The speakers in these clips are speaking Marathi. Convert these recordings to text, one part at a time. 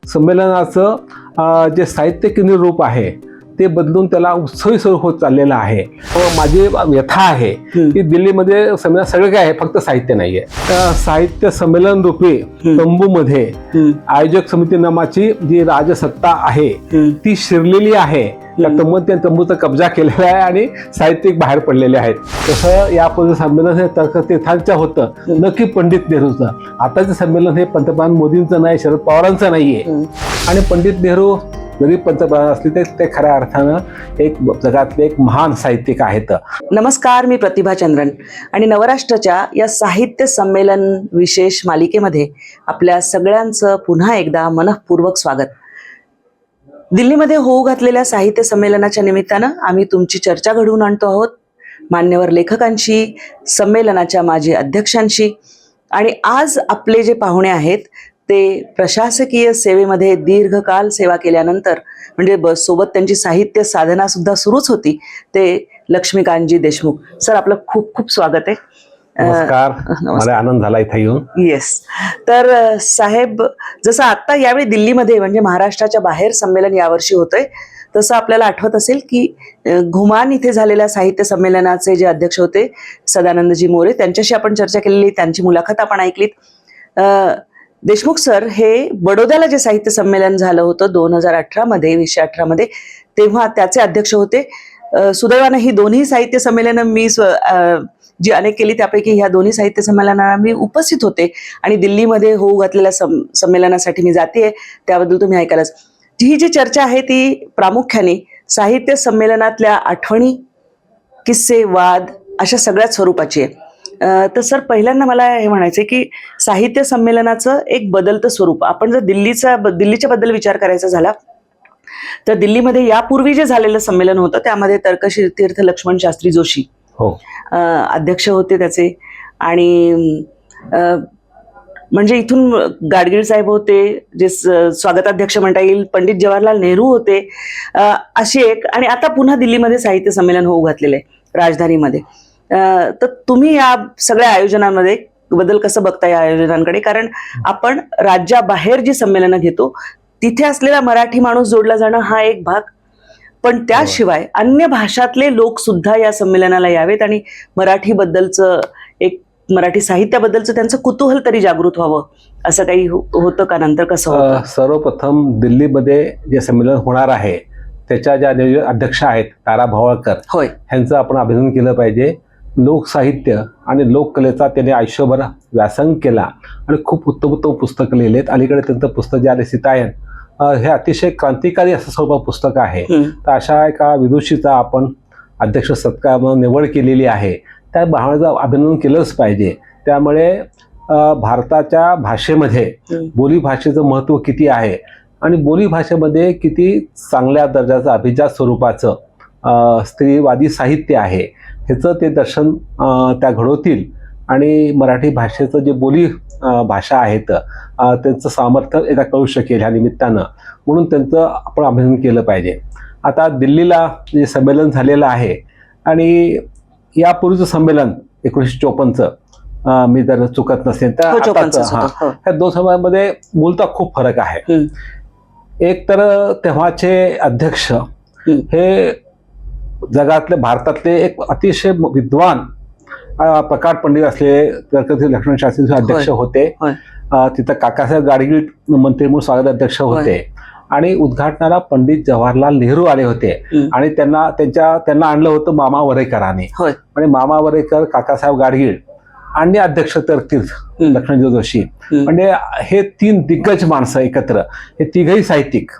संमेलनाचं जे साहित्य केंद्रीय रूप आहे ते बदलून त्याला उत्सवी स्वरूप होत चाललेलं आहे. माझी व्यथा आहे की दिल्लीमध्ये संमेलन सगळं काय आहे, फक्त साहित्य नाहीये. साहित्य संमेलन रूपी तंबूमध्ये आयोजक समिती नामाची जी राजसत्ता आहे ती शिरलेली आहे. त्या तंबूचा कब्जा केलेला आहे आणि साहित्यिक बाहेर पडलेले आहेत. तसं यापूर्वी संमेलन हे तर्कतीर्थांचं होतं, नक्की पंडित नेहरूचं. आताचं संमेलन हे पंतप्रधान मोदींचं नाही, शरद पवारांचं नाहीये. आणि पंडित नेहरू जरी पंतप्रधान असले तरी ते खऱ्या अर्थानं एक जगातले एक महान साहित्यिक आहेत. नमस्कार, मी प्रतिभा चंद्रन आणि नवराष्ट्राच्या या साहित्य संमेलन विशेष मालिकेमध्ये आपल्या सगळ्यांचं पुन्हा एकदा मनःपूर्वक स्वागत. दिल्लीमध्ये होऊ घातलेल्या साहित्य संमेलनाच्या निमित्तानं आम्ही तुमची चर्चा घडवून आणतो आहोत मान्यवर लेखकांशी, संमेलनाच्या माजी अध्यक्षांशी. आणि आज आपले जे पाहुणे आहेत ते प्रशासकीय सेवेमध्ये दीर्घकाल सेवा केल्यानंतर, म्हणजे सोबत त्यांची साहित्य साधना सुद्धा सुरूच होती, ते लक्ष्मीकांतजी देशमुख. सर, आपलं खूप खूप स्वागत आहे. नमस्कार, मला आनंद झाला इथे येऊन. येस. तर साहेब, जसं आता यावेळी दिल्लीमध्ये म्हणजे महाराष्ट्राच्या बाहेर संमेलन यावर्षी होतंय, तसं आपल्याला आठवत असेल की घुमान इथे झालेल्या साहित्य संमेलनाचे जे अध्यक्ष होते सदानंदजी मोरे, त्यांच्याशी आपण चर्चा केलेली, त्यांची मुलाखत आपण ऐकलीत. देशमुख सर हे बडोद्याला जे साहित्य संमेलन झालं होतं 2018 मध्ये, 2018 तेव्हा त्याचे अध्यक्ष होते. सुदैवानं ही दोन्ही साहित्य संमेलनं मी जी अनेक केली त्यापैकी ह्या दोन्ही साहित्य संमेलनाला मी उपस्थित होते आणि दिल्लीमध्ये होऊ घातलेल्या संमेलनासाठी मी जाते, त्याबद्दल तुम्ही ऐकायलाच. ही जी चर्चा आहे ती प्रामुख्याने साहित्य संमेलनातल्या आठवणी, किस्से, वाद अशा सगळ्याच स्वरूपाची आहे. तर सर, पहिल्यांदा मला हे म्हणायचं की साहित्य संमेलनाचं एक बदलतं स्वरूप, आपण जर दिल्लीच्या बद्दल विचार करायचा झाला तर दिल्लीमध्ये यापूर्वी जे झालेलं संमेलन होतं त्यामध्ये तर्कतीर्थ लक्ष्मण शास्त्री जोशी अध्यक्ष होते त्याचे. आणि म्हणजे इथून गाडगीळ साहेब होते, जे स्वागताध्यक्ष म्हणता येईल, पंडित जवाहरलाल नेहरू होते, अशी एक. आणि आता पुन्हा दिल्लीमध्ये साहित्य संमेलन होऊ घातलेलं आहे राजधानीमध्ये. तर तुम्ही या सगळ्या आयोजनांमध्ये बदल कसं बघता या आयोजनांकडे? कारण आपण राज्याबाहेर जी संमेलनं घेतो तिथे असलेला मराठी माणूस जोडला जाणं हा एक भाग, पण त्याशिवाय अन्य भाषातले लोक सुद्धा या संमेलनाला यावेत आणि मराठीबद्दलचं एक मराठी साहित्याबद्दलचं त्यांचं कुतूहल तरी जागृत व्हावं, असं काही होतं का? नंतर कसं होतं? सर्वप्रथम दिल्लीमध्ये जे संमेलन होणार आहे त्याच्या ज्या अध्यक्ष आहेत तारा भवाळकर, होय, ह्यांचं आपण अभिनंदन केलं पाहिजे. लोकसाहित्य आणि लोककलेचा त्यांनी आयुष्यभर व्यासंग केला आणि खूप उत्तम उत्तम पुस्तकं लिहिलेत. अलीकडे त्यांचं पुस्तक जे आले सीतायन, हे अतिशय क्रांतिकारी असं स्वरूपात पुस्तक आहे. तर अशा एका विदुषीचा आपण अध्यक्ष सत्कार म्हणून निवड केलेली आहे, त्या भावनेचं अभिनंदन केलंच पाहिजे. त्यामुळे भारताच्या भाषेमध्ये बोली भाषेचं महत्त्व किती आहे आणि बोली भाषेमध्ये किती चांगल्या दर्जाचं अभिजात स्वरूपाचं स्त्रीवादी साहित्य आहे ह्याचं ते दर्शन त्या घडवतील. आणि मराठी भाषेचं जे बोली भाषा आहेत त्यांचं सामर्थ्य एकदा कळू शकेल ह्या निमित्तानं, म्हणून त्यांचं आपण अभिनंदन केलं पाहिजे. आता दिल्लीला जे संमेलन झालेलं आहे आणि यापूर्वीचं संमेलन 1954चं, मी जर चुकत नसेल तर ह्या दोन संमेलनामध्ये मूलतः खूप फरक आहे. एक तर तेव्हाचे अध्यक्ष हे जगातले, भारतातले एक अतिशय विद्वान प्रकाट पंडित असलेले तर्कतीर्थ लक्ष्मण शास्त्री अध्यक्ष होते. तिथं काकासाहेब गाडगीळ मंत्री म्हणून स्वागत अध्यक्ष होते आणि उद्घाटनाला पंडित जवाहरलाल नेहरू आले होते आणि त्यांना आणलं होतं मामा वरेकरांनी. आणि मामा वरेकर, काकासाहेब गाडगीळ आणि अध्यक्ष तर्कतीर्थ लक्ष्मण जोशी, म्हणजे हे तीन दिग्गज माणसं एकत्र, हे तिघही साहित्यिक.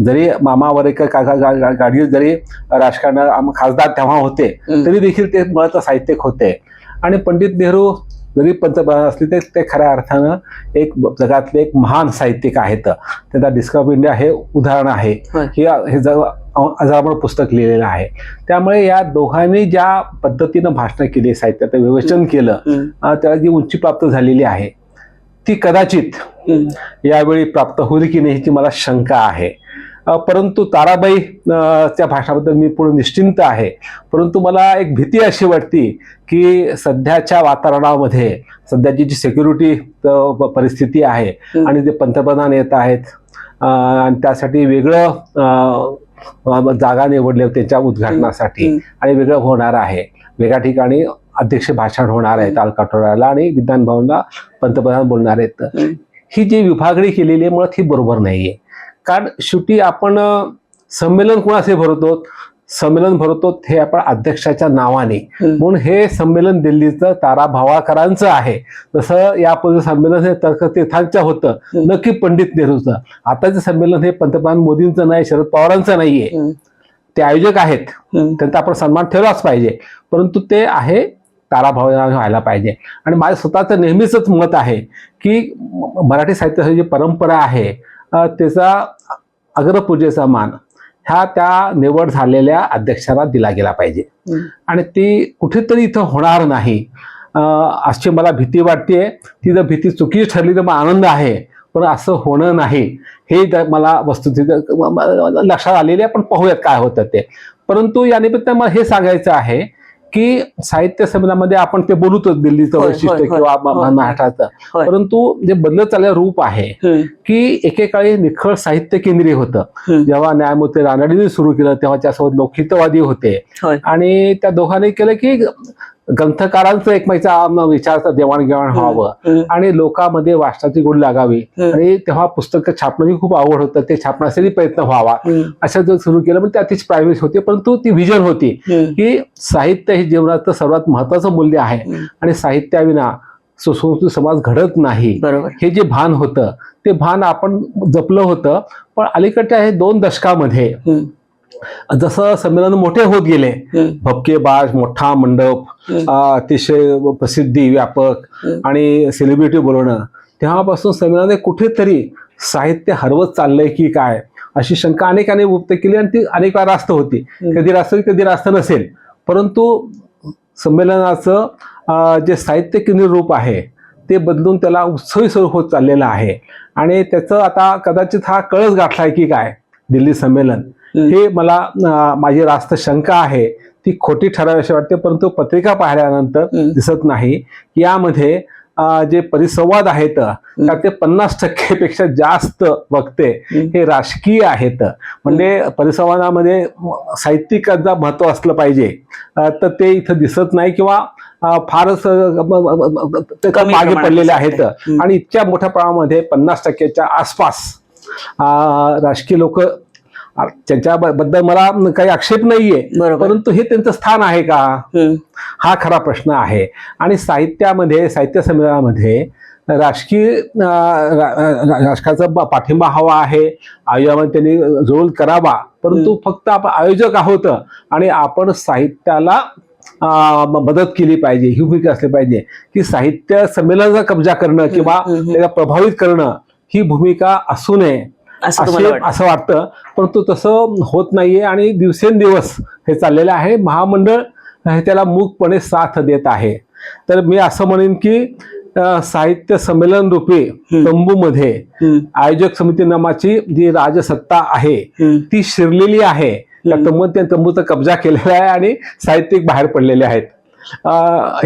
जरी मामा वरेकर, काका गाडगीळ जरी राजकारणात खासदार तेव्हा होते तरी देखील ते मुळात साहित्यिक होते. आणि पंडित नेहरू जरी पंतप्रधान असले तरी ते खऱ्या अर्थानं एक जगातले एक महान साहित्यिक आहेत. त्यांचा डिस्कवर इंडिया हे उदाहरण आहे. हे अजरामर पुस्तक लिहिलेलं आहे. त्यामुळे या दोघांनी ज्या पद्धतीनं भाषणं केली, साहित्याचं विवेचन केलं, त्याला जी उंची प्राप्त झालेली आहे ती कदाचित यावेळी प्राप्त होईल की नाही ह्याची मला शंका आहे. परंतु ताराबाई त्या भाषणाबद्दल मी पूर्ण निश्चिंत आहे. परंतु मला एक भीती अशी वाटते की सध्याच्या वातावरणामध्ये, सध्याची जी सिक्युरिटी परिस्थिती आहे आणि जे पंतप्रधान येत आहेत आणि त्यासाठी वेगळं जागा निवडले त्याच्या उद्घाटनासाठी आणि वेगळं होणार आहे. वेगळ्या ठिकाणी अध्यक्ष भाषण होणार आहे तालकटोऱ्याला आणि विधान भवनला पंतप्रधान बोलणार आहेत. ही जी विभागणी केलेली आहे मुळात ही बरोबर नाहीये. कारण शेवटी आपण संमेलन कोणाचे भरवतो? संमेलन भरवतो हे आपण अध्यक्षाच्या नावाने. म्हणून हे संमेलन दिल्लीचं तारा भावाकरांचं आहे. जसं यापूर्वी संमेलन हे तर्कतीर्थांचं होतं, नक्की पंडित नेहरूचं. आताचं संमेलन हे पंतप्रधान मोदींचं नाही, शरद पवारांचं नाहीये. ते आयोजक आहेत, त्यांचा आपण सन्मान ठेवलाच पाहिजे, परंतु ते आहे ताराभाव व्हायला पाहिजे. आणि माझं स्वतःचं नेहमीच मत आहे की मराठी साहित्याची जी परंपरा आहे त्याचा अग्रपूजेचा मान ह्या त्या निवड झालेल्या अध्यक्षाला दिला गेला पाहिजे. आणि ती कुठेतरी इथं होणार नाही अशी मला भीती वाटते. ती जर भीती चुकीची ठरली तर मग आनंद आहे, पण असं होणं नाही हे मला वस्तुस्थिती लक्षात आलेली आहे. पण पाहूयात काय होतं ते. परंतु या निमित्तानं मला हे सांगायचं आहे की साहित्य संमेलनामध्ये आपण ते बोलूतच दिल्लीचं वैशिष्ट्य किंवा महाराष्ट्राचं, परंतु जे बदलत चाललेलं रूप आहे की एकेकाळी निखळ साहित्य केंद्रीय होतं. जेव्हा न्यायमूर्ती रानडेंनी सुरू केलं तेव्हा त्यासोबत लोकहितवादी होते आणि त्या दोघांनी केलं की ग्रंथकारांचं एकमेकांचा विचाराचं देवाणघेवाण व्हावं आणि लोकांमध्ये वाचनाची गोडी लागावी. आणि तेव्हा पुस्तकं छापण्याची खूप आवड होतं, ते छापण्यासाठी प्रयत्न व्हावा असं जर सुरू केलं. पण त्यात तीच प्रायव्हेसी होती, परंतु ती विजन होती की साहित्य हे जीवनाचं सर्वात महत्वाचं मूल्य आहे आणि साहित्याविना सुसंस्कृत समाज घडत नाही. हे जे भान होतं ते भान आपण जपलं होतं. पण अलीकडच्या हे 2 दशकामध्ये जसं संमेलन मोठे होत गेले, भपकेबाज, मोठा मंडप, अतिशय प्रसिद्धी व्यापक आणि सेलिब्रिटी बोलवणं, तेव्हापासून संमेलनाने कुठेतरी साहित्य हरवत चाललंय की काय अशी शंका अनेकांनी व्यक्त केली आणि ती अनेक वेळा रास्त होती. कधी रास्त कधी रास्त नसेल, परंतु संमेलनाचं जे साहित्य केंद्रीय रूप आहे ते बदलून त्याला उत्सवी स्वरूप होत चाललेलं आहे. आणि त्याचं आता कदाचित हा कळस गाठलाय की काय दिल्ली संमेलन, हे मला माझी रास्त शंका आहे. ती खोटी ठरावीशी वाटते, परंतु पत्रिका पाहिल्यानंतर दिसत नाही. यामध्ये जे परिसंवाद आहेत त्यात ते 50% पेक्षा जास्त वक्ते हे राजकीय आहेत. म्हणजे परिसंवादामध्ये साहित्यिकांचं महत्व असलं पाहिजे तर ते इथं दिसत नाही किंवा फारच मागे पडलेले आहेत. आणि इतक्या मोठ्या प्रमाणामध्ये 50%च्या आसपास राजकीय लोक, त्यांच्याबद्दल मला काही आक्षेप नाहीये, परंतु हे त्यांचं स्थान आहे का हा खरा प्रश्न आहे. आणि साहित्य संमेलनामध्ये राजकारणाचा पाठिंबा हवा आहे, आयोजकांनी त्यांनी रोल करावा, परंतु फक्त आपण आयोजक आहोत आणि आपण साहित्याला मदत केली पाहिजे ही भूमिका असली पाहिजे. की साहित्य संमेलनाचा कब्जा करणं किंवा त्याला प्रभावित करणं ही भूमिका असू नये असं वाटतं, परंतु तसं होत नाहीये. आणि दिवसेंदिवस हे चाललेलं आहे. महामंडळ त्याला मूकपणे साथ देत आहे. तर मी असं म्हणेन की साहित्य संमेलन रूपी तंबूमध्ये आयोजक समिती नामाची जी राजसत्ता आहे ती शिरलेली आहे. त्या तंबूचा कब्जा केलेला आहे आणि साहित्यिक बाहेर पडलेले आहेत.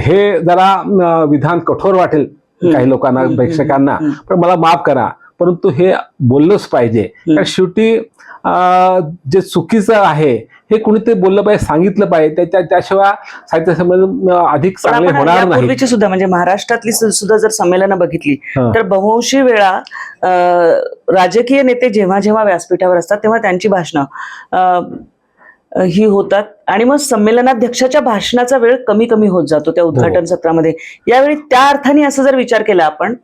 हे जरा विधान कठोर वाटेल काही लोकांना, प्रेक्षकांना, पण मला माफ करा, परंतु हे बोललंच पाहिजे. कारण शेवटी जे चुकीचं आहे हे कुणीतरी बोललं पाहिजे, सांगितलं पाहिजे. त्याशिवाय साहित्य संमेलन अधिक चांगले होणार नाही. पूर्वीची सुद्धा म्हणजे महाराष्ट्रातली सुद्धा जर संमेलनं बघितली तर बहुंशी वेळा राजकीय नेते जेव्हा जेव्हा व्यासपीठावर असतात तेव्हा त्यांची भाषणं ही होतात आणि मग संमेलनाध्यक्षाच्या भाषणाचा वेळ कमी कमी होत जातो त्या उद्घाटन सत्रामध्ये. यावेळी त्या अर्थाने असं जर विचार केला आपण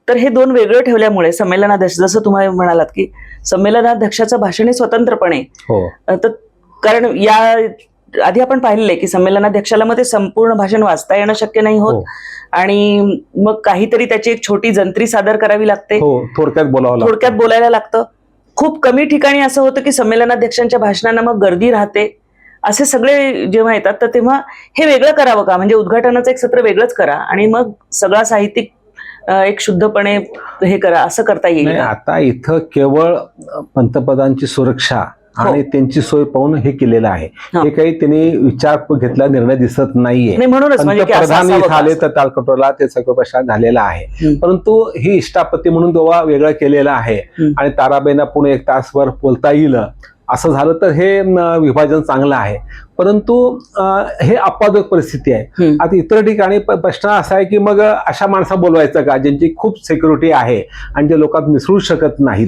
तर हे 2 वेगळं ठेवल्यामुळे संमेलनाध्यक्ष, जसं तुम्ही म्हणालात की संमेलनाध्यक्षाचं भाषण हे स्वतंत्रपणे, तर कारण या आधी आपण पाहिलेलं आहे की संमेलनाध्यक्षाला मग ते संपूर्ण भाषण वाचता येणं शक्य नाही होत आणि मग काहीतरी त्याची एक छोटी जंत्री सादर करावी लागते, थोडक्यात बोलायला लागतं. खूप कमी ठिकाणी असं होतं की संमेलनाध्यक्षांच्या भाषणांना मग गर्दी राहते. असे सगळे जेव्हा येतात तर तेव्हा हे वेगळं करावं का, म्हणजे उद्घाटनाचं एक सत्र वेगळंच करा आणि मग सगळा साहित्यिक एक शुद्धपणे हे करा, असं करता येईल. आता इथं केवळ पंतप्रधानांची सुरक्षा आणि त्यांची सोय पाहून हे केलेलं आहे. हे काही त्यांनी विचार घेतला निर्णय दिसत नाहीये. नाही, म्हणूनच म्हणजे की असं पंतप्रधान असावं इथं का आले असं? तर तालकटोला ते सगळं प्रशासन झालेला आहे. परंतु ही इष्टापत्ती म्हणून तेव्हा वेगळं केलेलं आहे आणि ताराबाईंना पुणे 1 तासभर बोलता येईल असं झालं तर हे विभाजन चांगलं आहे. परंतु हे अपवादात्मक परिस्थिती आहे. आता इतर ठिकाणी प्रश्न असा आहे की मग अशा माणसं बोलवायचं का ज्यांची खूप सिक्युरिटी आहे आणि जे लोकांत मिसळू शकत नाहीत.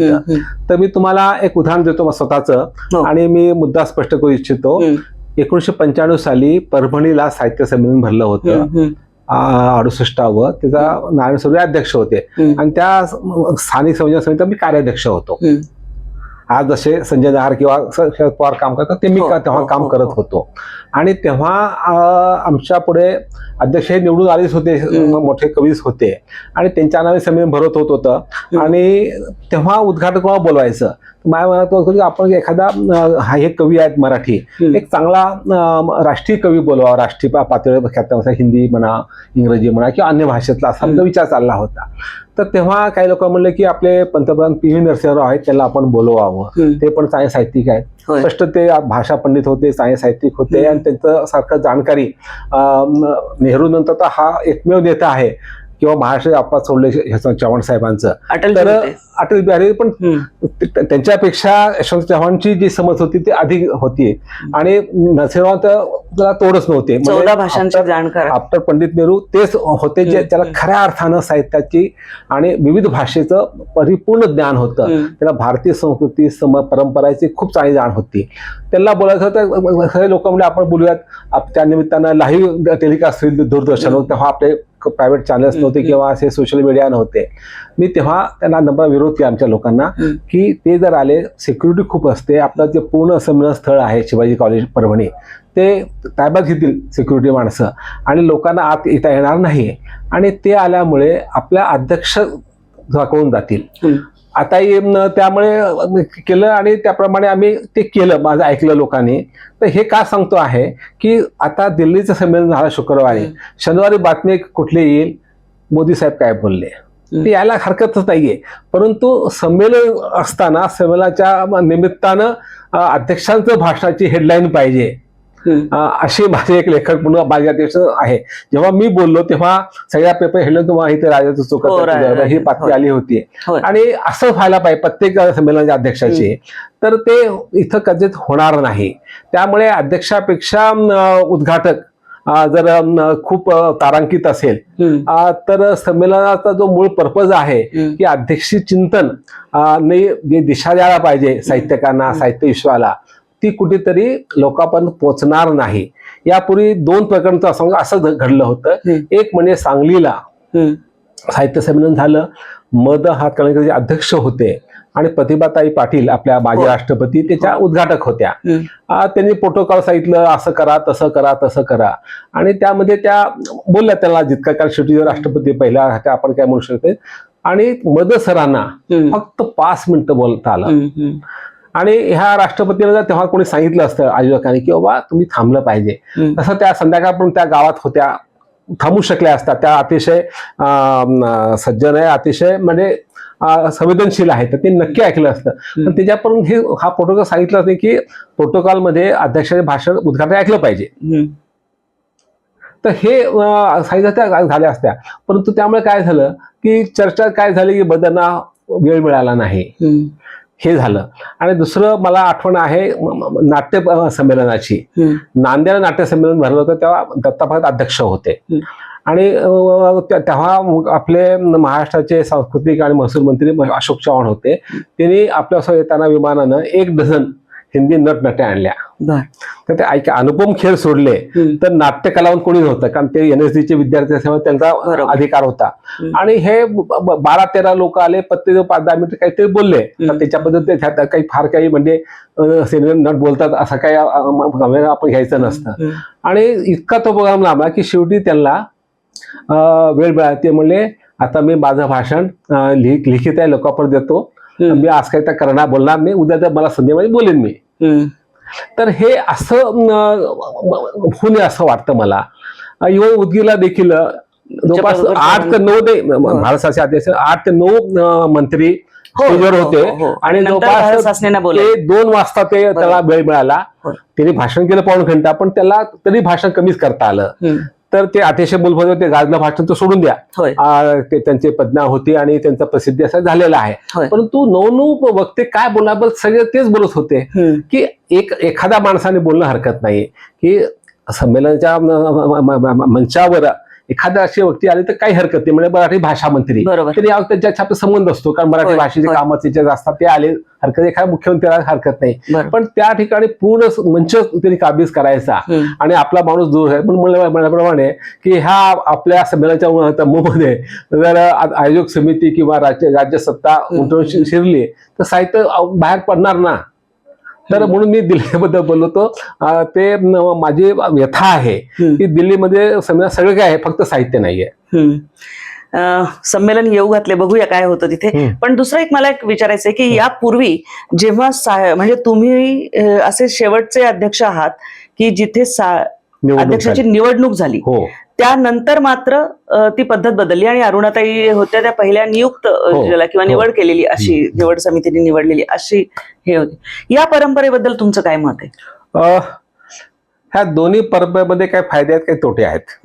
तर मी तुम्हाला एक उदाहरण देतो स्वतःचं आणि मी मुद्दा स्पष्ट करू इच्छितो. 1995 साली परभणीला साहित्य संमेलन भरलं होतं 68व. त्याचा नारायण सुर्वे अध्यक्ष होते आणि त्या स्थानिक संयोजन समितीचा मी कार्याध्यक्ष होतो. आज जसे संजय दहार किंवा शरद पवार काम करतात ते मी तेव्हा काम करत होतो. आणि तेव्हा आमच्या पुढे अध्यक्ष हे निवडून आलेच होते, मोठे कवीच होते आणि त्यांच्या नावे संमेलन भरत होतं. आणि तेव्हा उद्घाटक कोणाला बोलवायचं माझ्या मनात होतं की आपण एखादा हे कवी आहेत मराठी, एक चांगला राष्ट्रीय कवी बोलवा, राष्ट्रीय पातळीवर ख्यात, हिंदी म्हणा, इंग्रजी म्हणा किंवा अन्य भाषेतला असा विचार चालला होता. तर तेव्हा काही लोक म्हणले की आपले पंतप्रधान PV नरसिंहराव आहेत त्यांना आपण बोलवावं. ते पण चांगले साहित्यिक आहेत, स्पष्ट ते भाषा पंडित होते, चांगले साहित्यिक होते आणि त्यांचं सारखं जाणकारी. नेहरू नंतर तर हा एकमेव नेता आहे किंवा महाराष्ट्र अपवाद सोडले चव्हाण साहेबांचं. तर अटल बिहारी पण त्यांच्यापेक्षा यशवंत चव्हाणची जी समज होती ती अधिक होती आणि नरसिंहराव त्याला तोडच नव्हते. 14 भाषांचे जाणकार आफ्टर पंडित नेहरू तेच होते जे त्याला खऱ्या अर्थानं साहित्याची आणि विविध भाषेचं परिपूर्ण ज्ञान होतं. त्याला भारतीय संस्कृती परंपराची खूप चांगली जाण होती. त्यांना बोलायचं होतं. खरे लोक म्हणजे आपण बोलूयात त्या निमित्तानं लाईव्ह टेलिकास्ट होईल दूरदर्शनवर. तेव्हा आपले प्रायव्हेट चॅनल्स नव्हते किंवा असे सोशल मीडिया नव्हते. मी तेव्हा त्यांना नंबर विरोध केला आमच्या लोकांना की ते जर आले सिक्युरिटी खूप असते. आपलं जे पूर्ण संमेलन स्थळ आहे शिवाजी कॉलेज परभणी ते ताब्यात घेतील सिक्युरिटी माणसं आणि लोकांना आत येता येणार नाही आणि ते आल्यामुळे आपल्या अध्यक्ष झाकळून जातील. आता त्यामुळे केलं आणि त्याप्रमाणे आम्ही ते केलं. माझं ऐकलं लोकांनी. तर हे का सांगतो आहे की आता दिल्लीचं संमेलन झालं शुक्रवारी, शनिवारी बातमी कुठली येईल, मोदी साहेब काय बोलले, ते यायला हरकतच नाहीये. परंतु संमेलन असताना संमेलनाच्या निमित्तानं अध्यक्षांचं भाषणाची हेडलाईन पाहिजे अशी माझे एक लेखक म्हणून माझ्या आहे. जेव्हा मी बोललो तेव्हा सगळ्या पेपर हेडलाईन तुम्हाला इथे राजाचं चुकत ही बातमी आली होती आणि असं व्हायला पाहिजे प्रत्येक संमेलनाच्या अध्यक्षाची. तर ते इथं कधीच होणार नाही. त्यामुळे अध्यक्षापेक्षा उद्घाटक जर खूप तारांकित असेल तर संमेलनाचा जो मूळ पर्पज आहे की अध्यक्षी चिंतन जे दिशा द्यायला पाहिजे साहित्यकांना, साहित्य विश्वाला, ती कुठेतरी लोकांपर्यंत पोहोचणार नाही. यापूर्वी 2 प्रकरणचं असं घडलं होतं. एक म्हणजे सांगलीला साहित्य संमेलन झालं. मद हातकणंगले अध्यक्ष होते आणि प्रतिभाताई पाटील आपल्या माजी राष्ट्रपती त्याच्या उद्घाटक होत्या. त्यांनी प्रोटोकॉल सांगितलं, असं करा, तसं करा, तसं करा आणि त्यामध्ये त्या बोलल्या त्यांना जितका काळ शेवटी राष्ट्रपती पहिला आपण काय म्हणू शकतो. आणि मद सरांना फक्त 5 मिनिटं बोलता आलं आणि ह्या राष्ट्रपतीला तेव्हा कोणी सांगितलं असतं आयोजकांनी की बाबा तुम्ही थांबलं पाहिजे, तसं त्या संध्याकाळपर्यंत त्या गावात होत्या, थांबू शकल्या असतात. त्या अतिशय सज्जन आहे, अतिशय म्हणजे संवेदनशील आहे, तर ते नक्की ऐकलं असतं. पण त्याच्यापर्यंत हा प्रोटोकॉल सांगितलं नाही की प्रोटोकॉलमध्ये अध्यक्षाचे भाषण उद्घाटन ऐकलं पाहिजे. तर हे सांगितलं झाल्या असत्या. परंतु त्यामुळे काय झालं की चर्चा काय झाली की बदलांना वेळ मिळाला नाही, हे झालं. आणि दुसरं मला आठवण आहे नाट्य संमेलनाची. नांदेड नाट्य संमेलन भरलं होतं तेव्हा दत्ताभात अध्यक्ष होते आणि तेव्हा आपले महाराष्ट्राचे सांस्कृतिक आणि महसूल मंत्री अशोक चव्हाण होते. त्यांनी आपल्यासोबत येताना विमानानं 1 डझन हिंदी नटनट्या आणल्या. तर ते ऐका अनुपम खेळ सोडले तर नाट्य कलावंत कोणी नव्हतं, कारण ते NSDचे विद्यार्थी असल्यामुळे त्यांचा अधिकार होता. आणि हे 12-13 लोक आले, प्रत्येक 5-10 मिनिटं काहीतरी बोलले. तर त्याच्या पद्धतीने काही फार काही म्हणजे सिनियर नट बोलतात असं काही आपण घ्यायचं नसतं. आणि इतका तो प्रोग्राम लांबला की शेवटी त्यांना वेळ मिळाला. ते म्हणले आता मी माझं भाषण लिखित आहे, लोकांपर्यंत देतो, मी आज काही करणार बोलणार नाही, उद्या तर मला संध्याकाळी बोलेन मी. तर हे असं होऊ नये असं वाटतं मला. इव्हन उदगीरला देखील जवळपास 8 ते 9 ते भारत शासन अध्यक्ष 8 ते 9 मंत्री स्टेजवर होते आणि जवळपास ते 2 वाजता त्याला वेळ मिळाला. त्यांनी भाषण केलं 1.5 घंटा, पण त्याला तरी भाषण कमीच करता आलं. तर ते अतिशय मूलभूत होते. गाजलं भाषण तर सोडून द्या, ते त्यांची पदना होती आणि त्यांचा प्रसिद्धी असं झालेला आहे. परंतु 9 वक्ते काय बोलणार, सगळे तेच बोलत होते की एखाद्या माणसाने बोलणं हरकत नाही की संमेलनाच्या मंचावर एखादा अशी व्यक्ती आली तर काही हरकत नाही. म्हणजे मराठी भाषा मंत्री तरी त्यांच्या संबंध असतो, कारण मराठी भाषेचे कामं त्याच्यात असतात, ते आले हरकत, एखाद्या मुख्यमंत्र्याला हरकत नाही. पण त्या ठिकाणी पूर्ण मंच त्यांनी काबीज करायचा आणि आपला माणूस दूर आहे. पण म्हणल्याप्रमाणे की ह्या आपल्या संमेलनाच्या तंबूमध्ये जर आयोजक समिती किंवा राज्य सत्ता उलटून शिरली तर साहित्य बाहेर पडणार ना. तर म्हणून मी दिल्लीबद्दल बोलतो. ते माझी व्यथा आहे की दिल्लीमध्ये संमेलन सगळं काय आहे, फक्त साहित्य नाहीये. संमेलन येऊ घातले, बघूया काय होतं तिथे. पण दुसरं एक मला एक विचारायचंय की यापूर्वी जेव्हा म्हणजे तुम्ही असे शेवटचे अध्यक्ष आहात की जिथे अध्यक्षाची निवडणूक झाली, त्यानंतर मात्र ती पद्धत बदलली आणि अरुणाताई होत्या त्या पहिल्या नियुक्त किंवा निवड केलेली अशी, निवड समितीने निवडलेली अशी हे होती. या परंपरेबद्दल तुमचं काय मत आहे? ह्या दोन्ही परंपरेमध्ये काही फायदे आहेत, काही तोटे आहेत.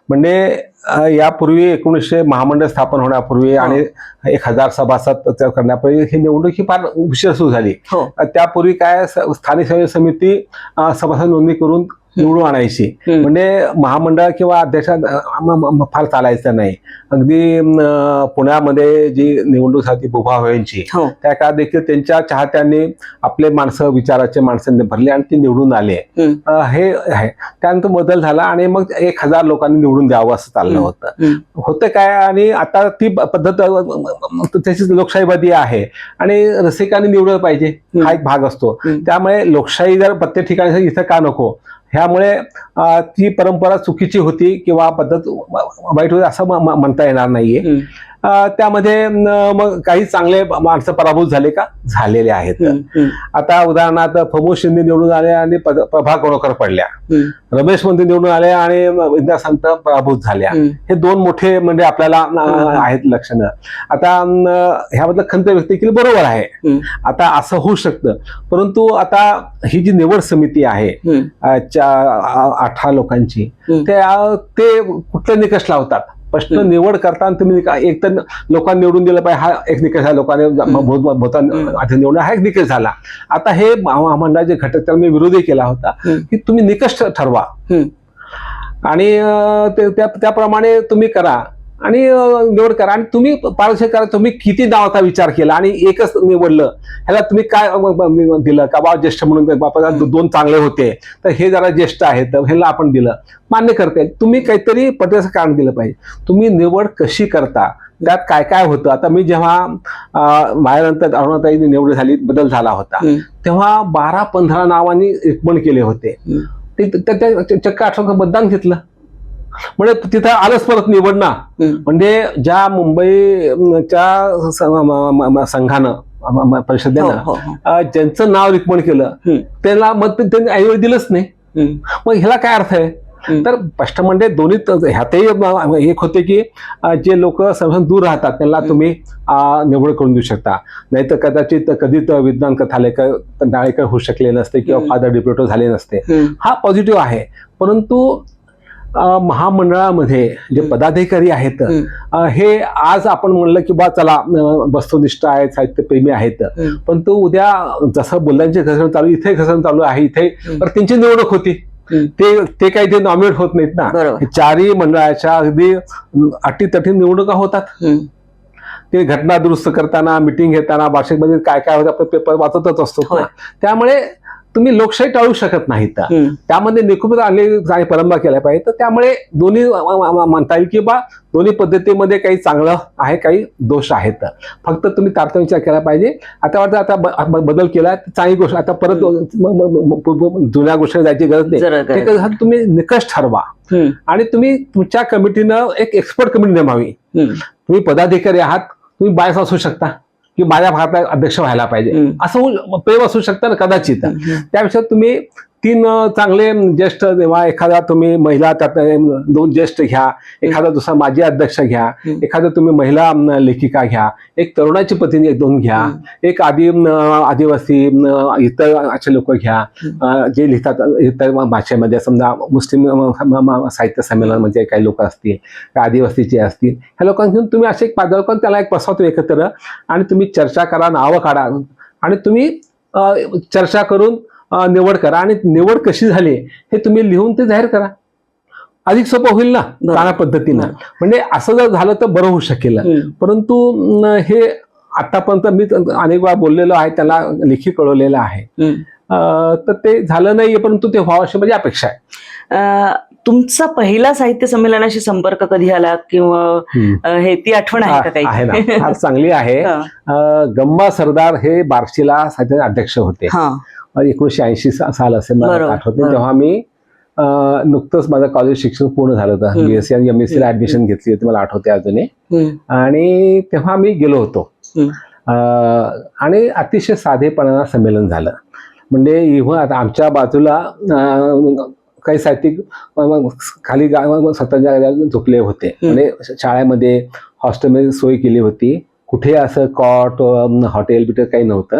म्हणजे यापूर्वी 1900 महामंडळ स्थापन होण्यापूर्वी आणि 1000 सभासद करण्यापूर्वी ही निवडणूक ही फार उशीर सुरू झाली. त्यापूर्वी काय स्थानिक समिती सभासद नोंदणी करून निवडून आणायची. म्हणजे महामंडळ किंवा अध्यक्ष फार चालायचं नाही. अगदी पुण्यामध्ये जी निवडणूक झाली बुभा होयांची, त्या काळात देखील त्यांच्या चाहत्यांनी आपले माणसं, विचाराचे माणसांनी भरले आणि ते निवडून आले. हे आहे. त्यानंतर बदल झाला आणि मग 1000 लोकांनी निवडून द्यावं असं चाललं होतं काय. आणि आता ती पद्धत त्याची लोकशाहीवादी आहे आणि रसिकांनी निवडलं पाहिजे हा एक भाग असतो. त्यामुळे लोकशाही जर प्रत्येक ठिकाणी इथं का नको, ह्यामुळे ती परंपरा चुकीची होती किंवा पद्धत वाईट होती असं म्हणता येणार नाहीये. त्यामध्ये मग काही चांगले माणसं पराभूत झाले का, झालेले आहेत. आता उदाहरणार्थ प्रमोद शिंदे निवडून आले आणि प्रभा कोणकर पडल्या, रमेश मंत्री निवडून आले आणि विद्या संत पराभूत झाल्या. हे 2 मोठे म्हणजे आपल्याला आहेत लक्षणं. आता ह्याबद्दल खंत व्यक्त केली, बरोबर आहे, आता असं होऊ शकतं. परंतु आता ही जी निवड समिती आहे 18 लोकांची, ते कुठले निकष लावतात? प्रश्न निवड करताना तुम्ही एक तर लोकांनी निवडून दिलं पाहिजे, हा एक निकष आहे. लोकांनी निवडणं हा एक निकष झाला. आता हे महामंडळाचे घटक त्याला मी विरोधी केला होता की तुम्ही निकष ठरवा आणि त्याप्रमाणे तुम्ही करा आणि निवड करा आणि तुम्ही पारदर्शक करा. तुम्ही किती नावाचा विचार केला आणि एकच निवडलं, ह्याला तुम्ही काय दिलं का? बा ज्येष्ठ म्हणून बापा 2 चांगले होते तर हे जरा ज्येष्ठ आहेत, ह्याला आपण दिलं, मान्य करते. तुम्ही काहीतरी पटण्याचं कारण दिलं पाहिजे. तुम्ही निवड कशी करता, त्यात काय काय होतं. आता मी जेव्हा माझ्यानंतर अरुणाताई निवड झाली, बदल झाला होता, तेव्हा 12-15 नावांनी रिकमेंड केले होते. चक्क 18 मतदान घेतलं. म्हणजे तिथं आलंच परत निवड ना. म्हणजे ज्या मुंबईच्या संघानं परिषदेनं ज्यांचं नाव रिकमेंड केलं त्याला मत त्यांनी ऐवजी दिलंच नाही. मग ह्याला काय अर्थ आहे? तर स्पष्ट म्हणजे दोन्ही ह्यातही एक होते की जे लोक दूर राहतात त्यांना तुम्ही निवड करून देऊ शकता. नाहीतर कदाचित कधी विद्वान कथालेखर नाळेकर होऊ शकले नसते किंवा फादर डिप्युटो झाले नसते. हा पॉझिटिव्ह आहे. परंतु महामंडळामध्ये जे पदाधिकारी आहेत हे आज आपण म्हणलं की बा चला वस्तुनिष्ठ आहेत, साहित्यप्रेमी आहेत, पण तो उद्या जसं बोलण्याची घसरण चालू, इथे घसरण चालू आहे, इथे तर त्यांची निवडणूक होती. ते काही ते नॉमिनेट होत नाहीत ना. 4ही मंडळाच्या अगदी अटीतटी निवडणुका होतात. ते घटना दुरुस्त करताना, मिटिंग घेताना, भाषेमध्ये काय काय होतं आपण पेपर वाचतच असतो. त्यामुळे तुम्ही लोकशाही टाळू शकत नाहीत. त्यामध्ये निकुंभ आणि परंपरा केल्या पाहिजे. तर त्यामुळे दोन्ही म्हणता येईल की बा दोन्ही पद्धतीमध्ये काही चांगलं आहे, काही दोष आहेत. फक्त तुम्ही तारतम्य विचार केला पाहिजे. आता वाटतं आता बदल केला चांगली गोष्ट, आता परत जुन्या गोष्टी जायची गरज नाही. तुम्ही निकष ठरवा आणि तुम्ही तुमच्या कमिटीनं एक एक्सपर्ट कमिटी नेमावी. तुम्ही पदाधिकारी आहात, तुम्ही बायस असू शकता की माझ्या भागात अध्यक्ष व्हायला पाहिजे असं प्रेम असू शकतं ना कदाचित. त्यापेक्षा तुम्ही 3 चांगले ज्येष्ठ, जेव्हा एखादा तुम्ही महिला त्यात 2 ज्येष्ठ घ्या, एखादा दुसरा माजी अध्यक्ष घ्या, एखादा तुम्ही महिला लेखिका घ्या, एक तरुणाची पत्नी 2 घ्या, एक आदिवासी इतर असे लोक घ्या जे लिहितात इतर भाषेमध्ये, समजा मुस्लिम साहित्य संमेलन म्हणजे काही लोक असतील, आदिवासीचे असतील, ह्या लोकांना घेऊन तुम्ही असे एक 5 लोकांना त्याला एक बसवतो एकत्र आणि तुम्ही चर्चा करा, नावं काढा आणि तुम्ही चर्चा करून निवड करा आणि निवड कशी झाली हे तुम्ही लिहून ते जाहीर करा. अधिक सोपं होईल ना चांगल्या पद्धतीनं. म्हणजे असं जर झालं तर बरं होऊ शकेल. परंतु हे आतापर्यंत मी अनेक वेळा बोललेलो आहे, त्याला लेखी कळवलेलं आहे, तर ते झालं नाहीये, परंतु ते व्हावं अशी माझी अपेक्षा आहे. तुमचा पहिला साहित्य संमेलनाशी संपर्क कधी आला किंवा हे ती आठवण आहे का काही? आहे ना, फार चांगली आहे. गंबा सरदार हे बार्शीला साहित्य अध्यक्ष होते. 1980 साल असेल मला आठवते. तेव्हा मी नुकतंच माझं कॉलेज शिक्षण पूर्ण झालं होतं. BSc आणि MSc ला ऍडमिशन घेतली होती, मला आठवते अजूनही. आणि तेव्हा मी गेलो होतो आणि अतिशय साधेपणानं संमेलन झालं. म्हणजे इव्हन आता आमच्या बाजूला काही साहित्यिक खाली स्वतःच्या झोपले होते. म्हणजे शाळेमध्ये हॉस्टेलमध्ये सोय केली होती, कुठे असं कॉट हॉटेल बिटेल काही नव्हतं,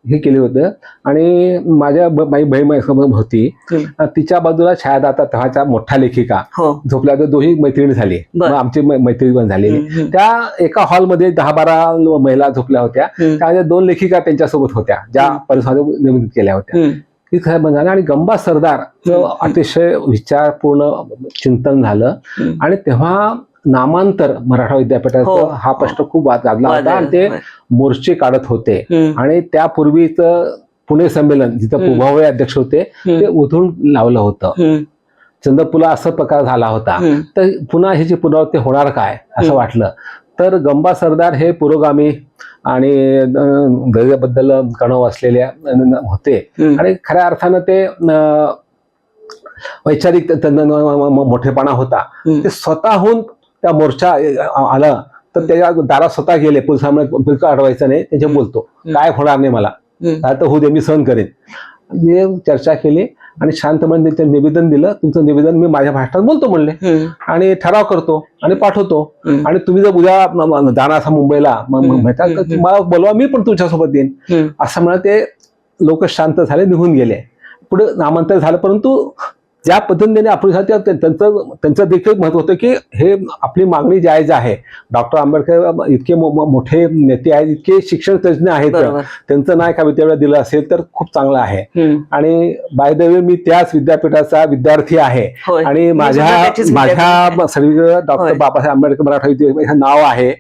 हे केलं होतं. आणि माझ्या बहीण होती, तिच्या बाजूला छायादाता तेव्हाच्या मोठ्या लेखिका झोपल्या, तर 2 मैत्रिणी झाली, आमची मैत्री पण झालेली. त्या एका हॉलमध्ये 10-12 महिला झोपल्या होत्या. त्यामध्ये 2 लेखिका त्यांच्यासोबत होत्या, ज्या परिसरात निमंत्रित केल्या होत्या. ती खरं बघा. आणि गंबा सरदार अतिशय विचारपूर्ण चिंतन झालं आणि तेव्हा नामांतर मराठा विद्यापीठाचा हा प्रश्न खूप गाजला होता आणि ते मोर्चे काढत होते. आणि त्यापूर्वीच पुणे संमेलन, जिथं पुभावळे अध्यक्ष होते, ते उधळून लावलं होतं. चंद्रपूरला असा प्रकार झाला होता, तर पुन्हा ह्याची पुनरावृत्ती होणार काय असं वाटलं. तर गंबा सरदार हे पुरोगामी आणि ध्येयाबद्दल कणव असलेले होते आणि खऱ्या अर्थानं ते वैचारिक मोठेपणा होता. ते स्वतःहून त्या मोर्चा आला तर त्याच्या दारात स्वतः गेले, पोलिसांना बिलकुल अडवायचं नाही, त्याचे बोलतो काय होणार नाही, मला काय तर होऊ दे, मी सहन करेन. मी चर्चा केली आणि शांतपणे त्यांचं निवेदन दिलं. तुमचं निवेदन मी माझ्या भाषणात बोलतो म्हणले आणि ठराव करतो आणि पाठवतो. आणि तुम्ही जर उद्या जाणार असा मुंबईला मला बोलवा, मी पण तुमच्यासोबत येईन असं म्हणत ते लोक शांत झाले, निघून गेले. पुढे नामांतर झालं. परंतु ज्या पद्धतीने आपण त्यांचं देखील महत्व होतं की हे आपली मागणी जायज आहे. डॉक्टर आंबेडकर इतके मोठे नेते आहेत, इतके शिक्षण तज्ज्ञ आहेत, त्यांचं नाही का विद्यापीठ दिलं असेल तर खूप चांगलं आहे. आणि बाय द वे मी त्याच विद्यापीठाचा विद्यार्थी आहे आणि माझ्या सर्व डॉक्टर बाबासाहेब आंबेडकर मराठा विद्यापीठ हे नाव आहे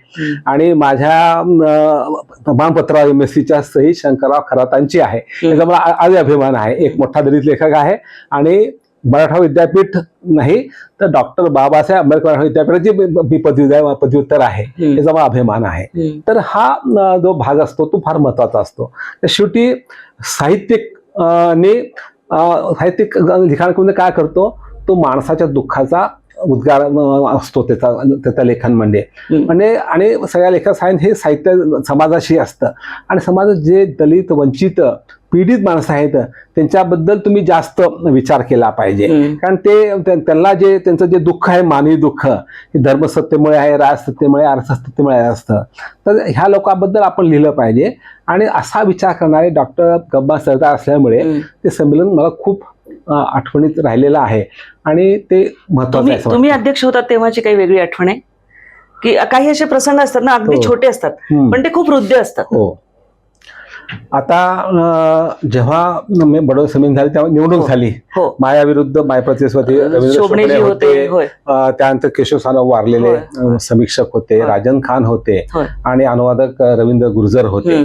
आणि माझ्या प्रमाणपत्रावर MScच्या सही शंकरराव खरातांची आहे. याचा मला आज अभिमान आहे. एक मोठा दलित लेखक आहे आणि मराठा विद्यापीठ नाही तर डॉक्टर बाबासाहेब आंबेडकर मराठा विद्यापीठाची पदव्युत्तर आहे, याचा मला अभिमान आहे. तर हा जो भाग असतो तो फार महत्वाचा असतो. तर शेवटी साहित्यिक लिखाण काय करतो, तो माणसाच्या दुःखाचा उद्गार असतो त्याचा लेखन म्हणजे. आणि सगळ्या लेखक हे साहित्य समाजाशी असतं आणि समाजात जे दलित वंचित पीडित माणसं आहेत त्यांच्याबद्दल तुम्ही जास्त विचार केला पाहिजे. कारण त्यांना त्यांचं जे दुःख आहे, मानवी दुःख, हे धर्मसत्तेमुळे आहे, राजसत्तेमुळे, अर्थसत्तेमुळे असतं. तर ह्या लोकांबद्दल आपण लिहिलं पाहिजे. आणि असा विचार करणारे डॉक्टर गंबा सरदार असल्यामुळे ते संमेलन मला खूप आठवणीत राहिलेलं आहे आणि ते महत्वाचं आहे. तुम्ही अध्यक्ष होतात तेव्हाची काही वेगळी आठवण आहे की काही असे प्रसंग असतात ना, अगदी छोटे असतात पण ते खूप हृदय असतात? हो. आता जेव्हा बडोदा संमेलन झाले तेव्हा निवडणूक झाली. माया विरुद्ध मायप्रतिस्पर्धी रवींद्र शोभणे होते, त्यानंतर केशव सानप वारलेले समीक्षक होते, राजन खान होते आणि अनुवादक रवींद्र गुर्जर होते.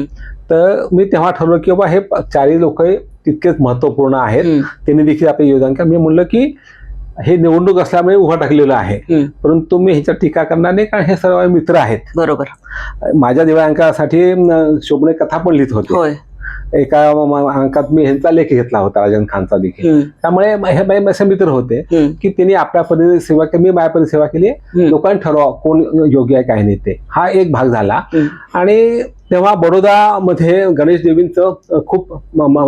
तर मी तेव्हा ठरवलं की बाबा हे 4 लोक तितकेच महत्वपूर्ण आहेत, त्यांनी देखील आपले योगदान केलं. मी म्हणलं की हे निवडणूक असल्यामुळे उभं टाकलेलं आहे, परंतु मी ह्याच्यात टीका करणार नाही, कारण हे सर्व मित्र आहेत. बरोबर. माझ्या दिव्यांकासाठी शोभणे कथा पण लिहित होते. एका अंकात मी ह्यांचा लेख घेतला होता, राजन खानचा देखील. त्यामुळे हे असे मित्र होते की त्यांनी आपल्या पद्धतीने सेवा केली, मी माझ्या पद्धतीने सेवा केली. लोकांनी ठरवा कोण योग्य आहे काय नाही ते. हा एक भाग झाला. आणि तेव्हा बडोदामध्ये गणेश देवींचं खूप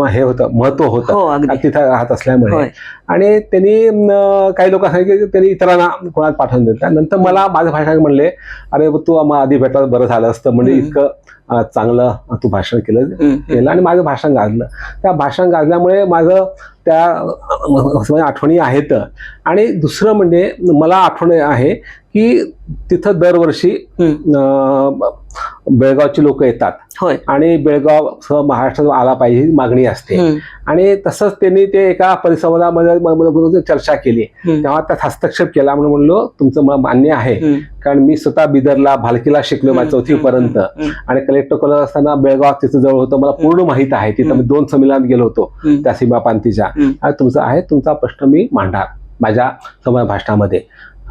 हे होतं, महत्व हो, होतं अगदी. तिथं राहत असल्यामुळे. होय. आणि त्यांनी काही लोक सांगितले की त्यांनी इतरांना कोणाला पाठवून दिलं. त्यानंतर मला माझं भाषण म्हणले, अरे तू आम्हाला आधी भेटला बरं झालं असतं, म्हणजे इतकं चांगलं तू भाषण केलं आणि माझं भाषण गाजलं. त्या भाषण गाजल्यामुळे माझं त्या आठवणी आहेत. आणि दुसरं म्हणजे मला आठवण आहे की तिथं दरवर्षी बेळगावची लोक येतात होय. आणि बेळगाव सह महाराष्ट्रात आला पाहिजे ही मागणी असते. आणि तसंच त्यांनी ते एका परिसंवादामध्ये चर्चा केली, तेव्हा त्यात हस्तक्षेप केला. म्हणून म्हणलो तुमचं मला मान्य आहे, कारण मी स्वतः बिदरला भालकीला शिकलो माझ्या 4थी पर्यंत आणि कलेक्टर कॉलेज असताना बेळगाव तिथं जवळ होतं, मला पूर्ण माहित आहे. तिथं मी 2 संमेलनात गेलो होतो त्या सीमापांतीच्या. आणि तुमचा आहे, तुमचा प्रश्न मी मांडणार माझ्या भाषणामध्ये.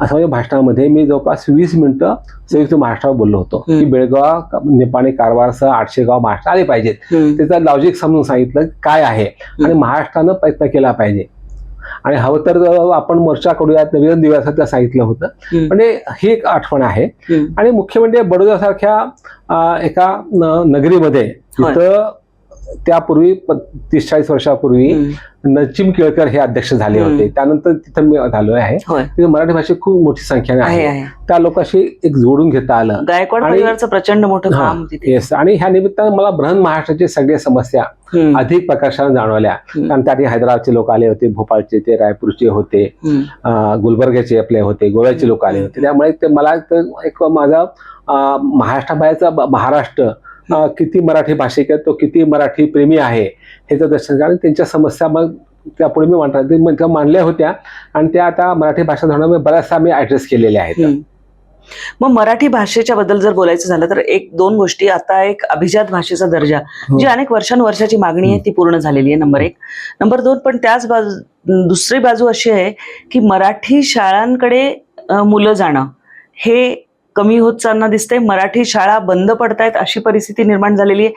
असं माझ्या भाषणामध्ये मी जवळपास 20 मिनिटं संयुक्त महाराष्ट्रावर बोललो होतो की बेळगाव, निपाणी, कारवारसह 800 गाव महाराष्ट्र आले पाहिजेत. त्याचं लॉजिक समजून सांगितलं काय आहे आणि महाराष्ट्रानं प्रयत्न केला पाहिजे आणि हवं तर आपण मोर्चा करूयात, निवेदन देऊयात असं सांगितलं होतं. म्हणजे ही एक आठवण आहे. आणि मुख्य म्हणजे बडोद्यासारख्या एका नगरीमध्ये तिथं त्यापूर्वी 30-40 वर्षापूर्वी नचिम केळकर हे अध्यक्ष झाले होते. त्यानंतर तिथं मी झालो आहे. तिथे मराठी भाषेत खूप मोठी संख्याने आहे. त्या लोकांशी एक जोडून घेता आलं. गायकवाड परिवाराचं प्रचंड मोठं काम तिथे. येस. आणि ह्या निमित्तानं मला बृहन महाराष्ट्राची सगळ्या समस्या अधिक प्रकर्षाने जाणवल्या. कारण त्या हैदराबादचे लोक आले होते, भोपाळचे ते, रायपूरचे होते, गुलबर्ग्याचे आपले होते, गोव्याचे लोक आले होते. त्यामुळे ते मला एक माझा महाराष्ट्राबाहेरचा महाराष्ट्र किती मराठी भाषिक आहे, तो किती मराठी प्रेमी आहे ह्याचं दर्शन. आणि त्यांच्या समस्या मग त्यापुढे मी मांडल्या होत्या आणि त्या आता मराठी भाषा धोरणामध्ये बऱ्याचशा मी ऍड्रेस केलेल्या आहेत. मग मराठी भाषेच्या बद्दल जर बोलायचं झालं तर 1-2 गोष्टी. आता एक अभिजात भाषेचा दर्जा जी अनेक वर्षानुवर्षाची मागणी आहे ती पूर्ण झालेली आहे, नंबर 1. नंबर 2, पण त्याच दुसरी बाजू अशी आहे की मराठी शाळांकडे मुलं जाणं हे कमी होत चालना दिसते. मराठी शाळा बंद पडतायत अशी परिस्थिती निर्माण झालेली आहे.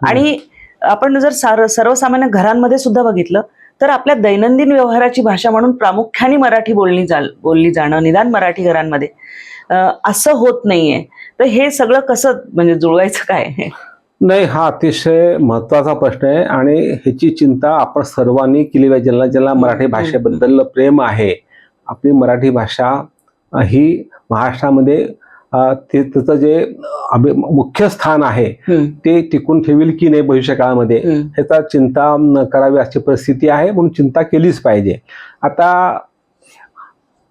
आणि आपण जर सर्वसामान्य घरांमध्ये सुद्धा बघितलं तर आपल्या दैनंदिन व्यवहाराची भाषा म्हणून प्रामुख्याने मराठी बोलली जाणं, निदान मराठी घरांमध्ये असं होत नाहीये. तर हे सगळं कसं म्हणजे जुळवायचं काय? नाही, हा अतिशय महत्वाचा प्रश्न आहे आणि ह्याची चिंता आपण सर्वांनी केली पाहिजे. ज्यांना मराठी भाषेबद्दल प्रेम आहे. आपली मराठी भाषा ही महाराष्ट्रामध्ये त्याचं जे मुख्य स्थान आहे ते टिकून ठेवील की नाही भविष्य काळामध्ये ह्याचा चिंता करावी अशी परिस्थिती आहे. म्हणून चिंता केलीच पाहिजे. आता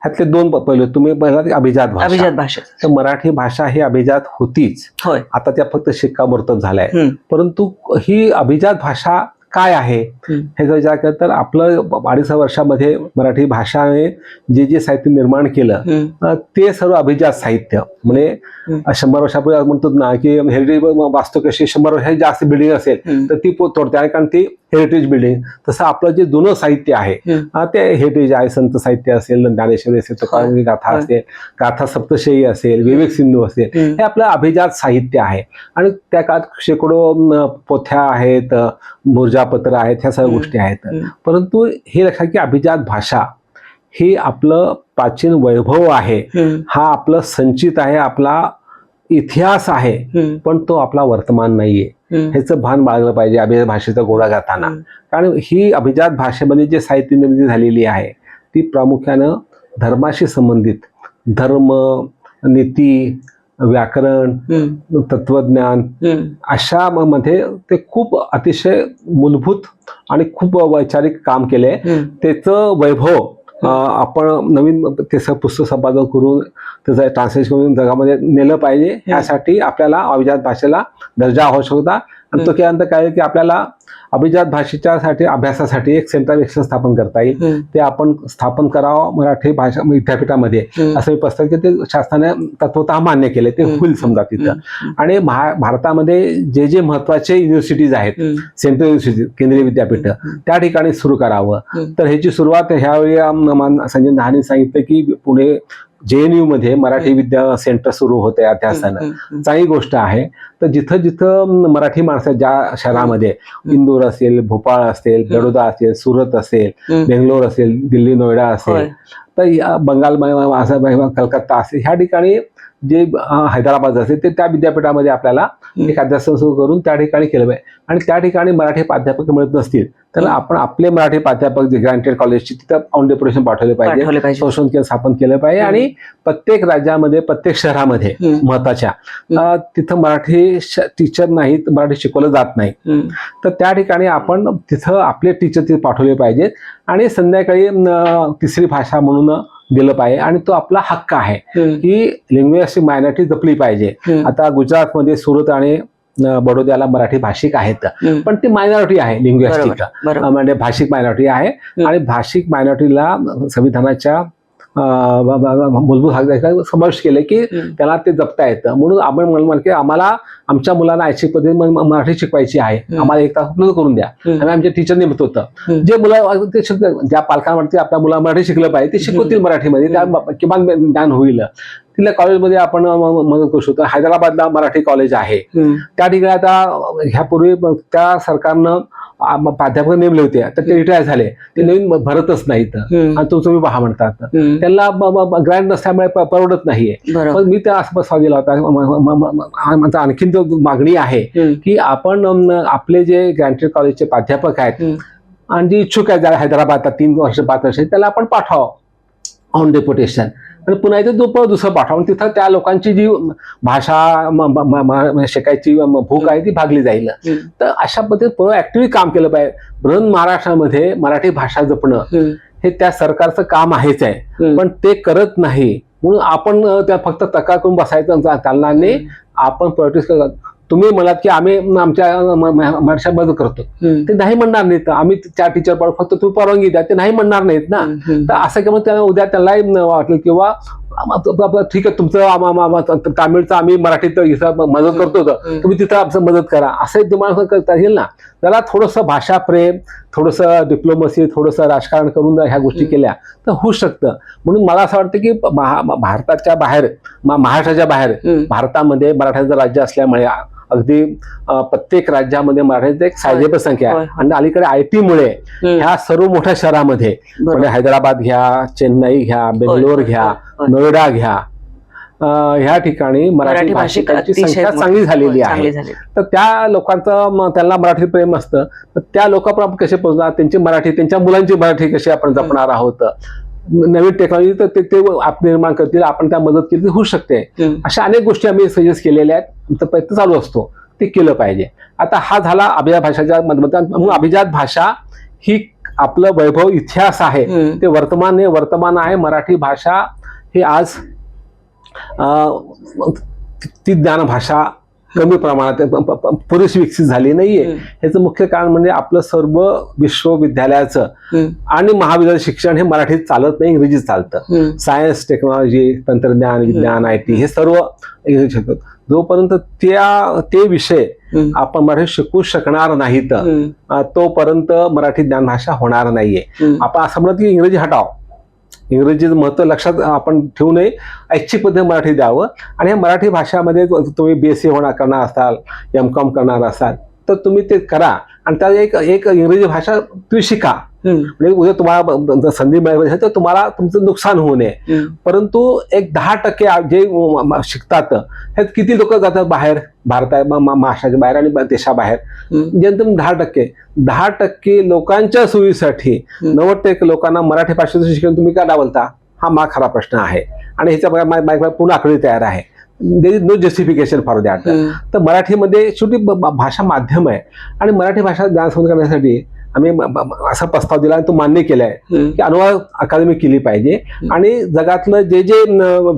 ह्यातले 2 पैलू तुम्ही बघाल, अभिजात भाषा. तर मराठी भाषा ही अभिजात होतीच, आता त्या फक्त शिक्कामोर्तब झालाय. परंतु ही अभिजात भाषा काय आहे ह्याचा विचार केला तर आपलं 2.5 वर्षामध्ये मराठी भाषाने जे जे साहित्य निर्माण केलं ते सर्व अभिजात साहित्य. म्हणजे 100 वर्षापूर्वी म्हणतो ना की हेरिटेज वास्तू कशी 100 वर्षाची जास्त बिल्डिंग असेल तर ती तोडते, कारण ती हेरिटेज बिल्डिंग. तसं आपलं जे जुनं साहित्य आहे ते हेरिटेज आहे. संत साहित्य असेल, ज्ञानेश्वरी असेल, तुकारामांची गाथा असेल, गाथा सप्तशयी असेल, विवेक सिंधू असेल, हे आपलं अभिजात साहित्य आहे. आणि त्या काळात शेकडो पोथ्या आहेत, मूर्जापत्र आहेत, ह्या सगळ्या गोष्टी आहेत. परंतु हे लक्षात की अभिजात भाषा ही आपलं प्राचीन वैभव आहे, हा आपलं संचित आहे, आपला इतिहास आहे, पण तो आपला वर्तमान नाहीये. ह्याचं भान बाळगलं पाहिजे अभिजात भाषेचा गोडा गाताना. कारण ही अभिजात भाषेमध्ये जे साहित्य निर्मिती झालेली आहे ती प्रामुख्यानं धर्माशी संबंधित, धर्म, नीती, व्याकरण, तत्वज्ञान अशा मध्ये ते खूप अतिशय मूलभूत आणि खूप वैचारिक काम केले. त्याचं वैभव आपण नवीन ते पुस्तक संपादन करून त्याचं ट्रान्सलेशन करून जगामध्ये नेलं पाहिजे. यासाठी आपल्याला अभिजात भाषेला दर्जा आवश्यक होता. आणि तो केल्यानंतर काय की आपल्याला अभिजात भाषेच्या अभ्यासासाठी एक सेंटर एक्सलन्स स्थापन करता येईल. ते आपण स्थापन करावं मराठी भाषा विद्यापीठामध्ये असं मी पुस्तक की ते शासनाने तत्वतः मान्य केले. ते होईल समजा तिथं. आणि भारतामध्ये जे जे महत्वाचे युनिव्हर्सिटीज आहेत, सेंट्रल युनिव्हर्सिटी, केंद्रीय विद्यापीठ, त्या ठिकाणी सुरू करावं. तर ह्याची सुरुवात ह्यावेळी संजय दहानी सांगितलं की पुणे JNU मध्ये मराठी विद्या सेंटर सुरू होते अध्यासनानं. चांगली गोष्ट आहे. तर जिथं जिथं मराठी माणसं ज्या शहरामध्ये इंदूर असेल, भोपाळ असेल, बडोदा असेल, सुरत असेल, बेंगलोर असेल, दिल्ली, नोएडा असेल, तर बंगाल, कलकत्ता असेल, ह्या ठिकाणी जे हैदराबाद असेल ते त्या विद्यापीठामध्ये आपल्याला एक अध्यासन सुरू करून त्या ठिकाणी केलं पाहिजे. आणि त्या ठिकाणी मराठी प्राध्यापक मिळत नसतील तर आपण आपले मराठी प्राध्यापक जे ग्रँटेड कॉलेजची तिथं ऑन डेप्युटेशन पाठवले पाहिजे, संशोधन केंद्र स्थापन केलं पाहिजे. आणि प्रत्येक राज्यामध्ये प्रत्येक शहरामध्ये महत्वाच्या तिथं मराठी टीचर नाहीत, मराठी शिकवलं जात नाही, तर त्या ठिकाणी आपण तिथं आपले टीचर तिथे पाठवले पाहिजेत आणि संध्याकाळी तिसरी भाषा म्हणून दिलं पाहिजे. आणि तो आपला हक्क आहे की लिंग्विस्टिक मायनॉरिटी जपली पाहिजे. आता गुजरातमध्ये सुरत आणि बडोद्याला मराठी भाषिक आहेत, पण ती मायनॉरिटी आहे, लिंग्विस्टिक म्हणजे भाषिक मायनॉरिटी आहे. आणि भाषिक मायनॉरिटीला संविधानाच्या मूलभूत हक्क समावेश केले की त्याला ते जपता येतं. म्हणून आपण म्हणलं की आम्हाला आमच्या मुलांना ऐच्छिक पद्धतीने मराठी शिकवायची आहे, आम्हाला एक तास उपलब्ध करून द्या. आम्ही आमच्या टीचर नेमत होतं, जे मुलं ते ज्या पालकांवरती आपल्या मुला मराठी शिकलं पाहिजे ते शिकवतील मराठीमध्ये, त्या किमान ज्ञान होईल. तिथल्या कॉलेजमध्ये आपण मदत करू शकतो. हैदराबादला मराठी कॉलेज आहे, त्या ठिकाणी आता ह्यापूर्वी त्या सरकारनं प्राध्यापक नेमले होते, तर ते रिटायर झाले, ते नवीन भरतच नाहीत आणि तो तुम्ही पहा म्हणतात, त्यांना ग्रँट नसल्यामुळे परवडत नाहीये. पण मी त्या असं प्रस्ताव दिला होता. आणखीन तो मागणी आहे की आपण आपले जे ग्रँटेड कॉलेजचे प्राध्यापक आहेत आणि जे इच्छुक आहेत ज्याला हैदराबादला 3 वर्ष 5 वर्ष त्याला आपण पाठवावं ऑन डेप्युटेशन, आणि पुन्हा इथे दुसरं पाठवून तिथं त्या लोकांची जी भाषा शिकायची भूक आहे ती भागली जाईल. तर अशा पद्धतीने प्रोएक्टिव्हली काम केलं पाहिजे. बृहन महाराष्ट्रामध्ये मराठी भाषा जपणं हे त्या सरकारचं काम आहेच आहे, पण ते करत नाही. म्हणून आपण त्या फक्त तक्रार करून बसायचं चालणार नाही. आपण प्रॅक्टिस करत तुम्ही म्हणाल की आम्ही आमच्या मराठी मदत करतो, ते नाही म्हणणार नाहीत. आम्ही 4 टीचर पाठवू, फक्त तुम्ही परवानगी द्या, ते नाही म्हणणार नाहीत ना. तर असं किंवा त्यांना उद्या त्यांनाही वाटेल किंवा ठीक आहे तुमचं तामिळचं आम्ही मराठीत इथं मदत करतो, तुम्ही तिथं आमचं मदत करा, असंही तुम्हाला करता येईल ना. त्याला थोडंसं भाषा प्रेम, थोडंसं डिप्लोमसी, थोडंसं राजकारण करून ह्या गोष्टी केल्या तर होऊ शकतं. म्हणून मला असं वाटतं की भारताच्या बाहेर, महाराष्ट्राच्या बाहेर, भारतामध्ये मराठ्यांचं राज्य असल्यामुळे अगदी प्रत्येक राज्यामध्ये मराठ्यांची एक सायझेबल संख्या आहे. आणि अलीकडे IT मुळे ह्या सर्व मोठ्या शहरामध्ये म्हणजे हैदराबाद घ्या, चेन्नई घ्या, बेंगलोर घ्या, नोएडा घ्या, ह्या ठिकाणी मराठी भाषिकांची संख्या चांगली झालेली आहे. तर त्या लोकांचं त्यांना मराठी प्रेम असतं, तर त्या लोकांपर्यंत कसे पोहोचणार, त्यांची मराठी, त्यांच्या मुलांची मराठी कशी आपण जपणार आहोत. नवीन टेक्नॉलॉजी तर ते आप निर्माण करतील, आपण त्या मदत केली होऊ शकते. अशा अनेक गोष्टी आम्ही सजेस्ट केलेल्या आहेत. आमचा प्रयत्न चालू असतो, ते केलं पाहिजे. आता हा झाला अभिजात भाषाच्या म्हणून अभिजात भाषा ही आपलं वैभव इतिहास आहे, ते वर्तमान आहे. मराठी भाषा ही आज ती ज्ञानभाषा कमी प्रमाणात पुरेशी विकसित झाली नाहीये. ह्याचं मुख्य कारण म्हणजे आपलं सर्व विश्वविद्यालयाचं आणि महाविद्यालय शिक्षण हे मराठीत चालत नाही, इंग्रजीत चालतं. सायन्स, टेक्नॉलॉजी, तंत्रज्ञान, विज्ञान, IT हे सर्व इंग्रजी शिकतात. जोपर्यंत ते विषय आपण मराठी शिकू शकणार नाहीत तोपर्यंत मराठी ज्ञानभाषा होणार नाहीये. आपण असं म्हणत की इंग्रजी हटाव, इंग्रजीचं महत्व लक्षात आपण ठेवू नये, ऐच्छिक पद्धतीने मराठी द्यावं. आणि या मराठी भाषामध्ये तुम्ही BSc करणार असाल, MCOM करणार असाल तर तुम्ही ते करा आणि त्या एक इंग्रजी भाषा तुम्ही शिका. म्हणजे उद्या तुम्हाला संधी मिळाली तर तुम्हाला तुमचं नुकसान होऊ नये. परंतु एक 10% जे शिकतात ह्यात किती लोक जातात बाहेर, महाराष्ट्राच्या बाहेर आणि देशाबाहेर, जेणेकरून 10% लोकांच्या सोयीसाठी 90% लोकांना मराठी भाषेचं शिक्षण तुम्ही का डावलता, हा खरा प्रश्न आहे. आणि ह्याच्या पुन्हा आकडे तयार आहे. There is no justification for that. तर मराठीमध्ये शेवटी भाषा माध्यम आहे आणि मराठी भाषा ज्ञान संवर्धन करण्यासाठी आम्ही असा प्रस्ताव दिला आणि तो मान्य केलाय की अनुवाद अकादमी केली पाहिजे. आणि जगातलं जे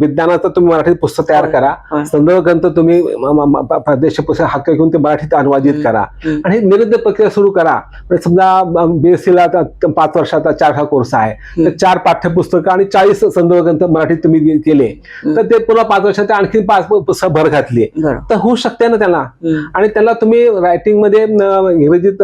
विज्ञानाचं तुम्ही मराठीत पुस्तक तयार करा, संदर्भ ग्रंथ तुम्ही प्रादेशिक पुस्तक हक्क घेऊन ते मराठीत अनुवादित करा आणि निरंतर प्रक्रिया सुरू करा. समजा BScला 5 वर्षाचा 4 कोर्स आहे, तर 4 पाठ्यपुस्तकं आणि 40 संदर्भ ग्रंथ मराठीत तुम्ही केले तर ते पुन्हा 5 वर्षात आणखी 5 पुस्तक भर घातली तर होऊ शकते ना त्याला. आणि त्याला तुम्ही रायटिंग मध्ये इंग्रजीत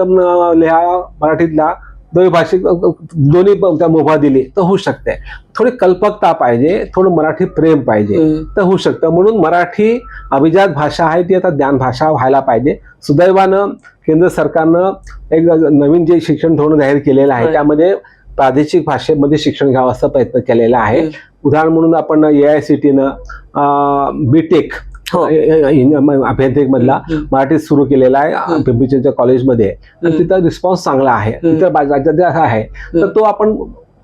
लिहा, मराठीतला द्वैभाषिक दोन्ही त्या मुभा दिली तर होऊ शकते. थोडी कल्पकता पाहिजे, थोडं मराठी प्रेम पाहिजे तर होऊ शकतं. म्हणून मराठी अभिजात भाषा आहे ती आता ज्ञान भाषा व्हायला पाहिजे. सुदैवानं केंद्र सरकारनं एक नवीन जे शिक्षण धोरण जाहीर केलेलं आहे त्यामध्ये प्रादेशिक भाषेमध्ये शिक्षण घ्यावं असा प्रयत्न केलेला आहे. उदाहरण म्हणून आपण AICTनं बीटेक हो. अभियांत्रिक मधला मराठीत सुरू केलेला आहे पिंपरी चिंचवड कॉलेजमध्ये. तर तिथं रिस्पॉन्स चांगला आहे. इतर राज्यात असा आहे तर तो आपण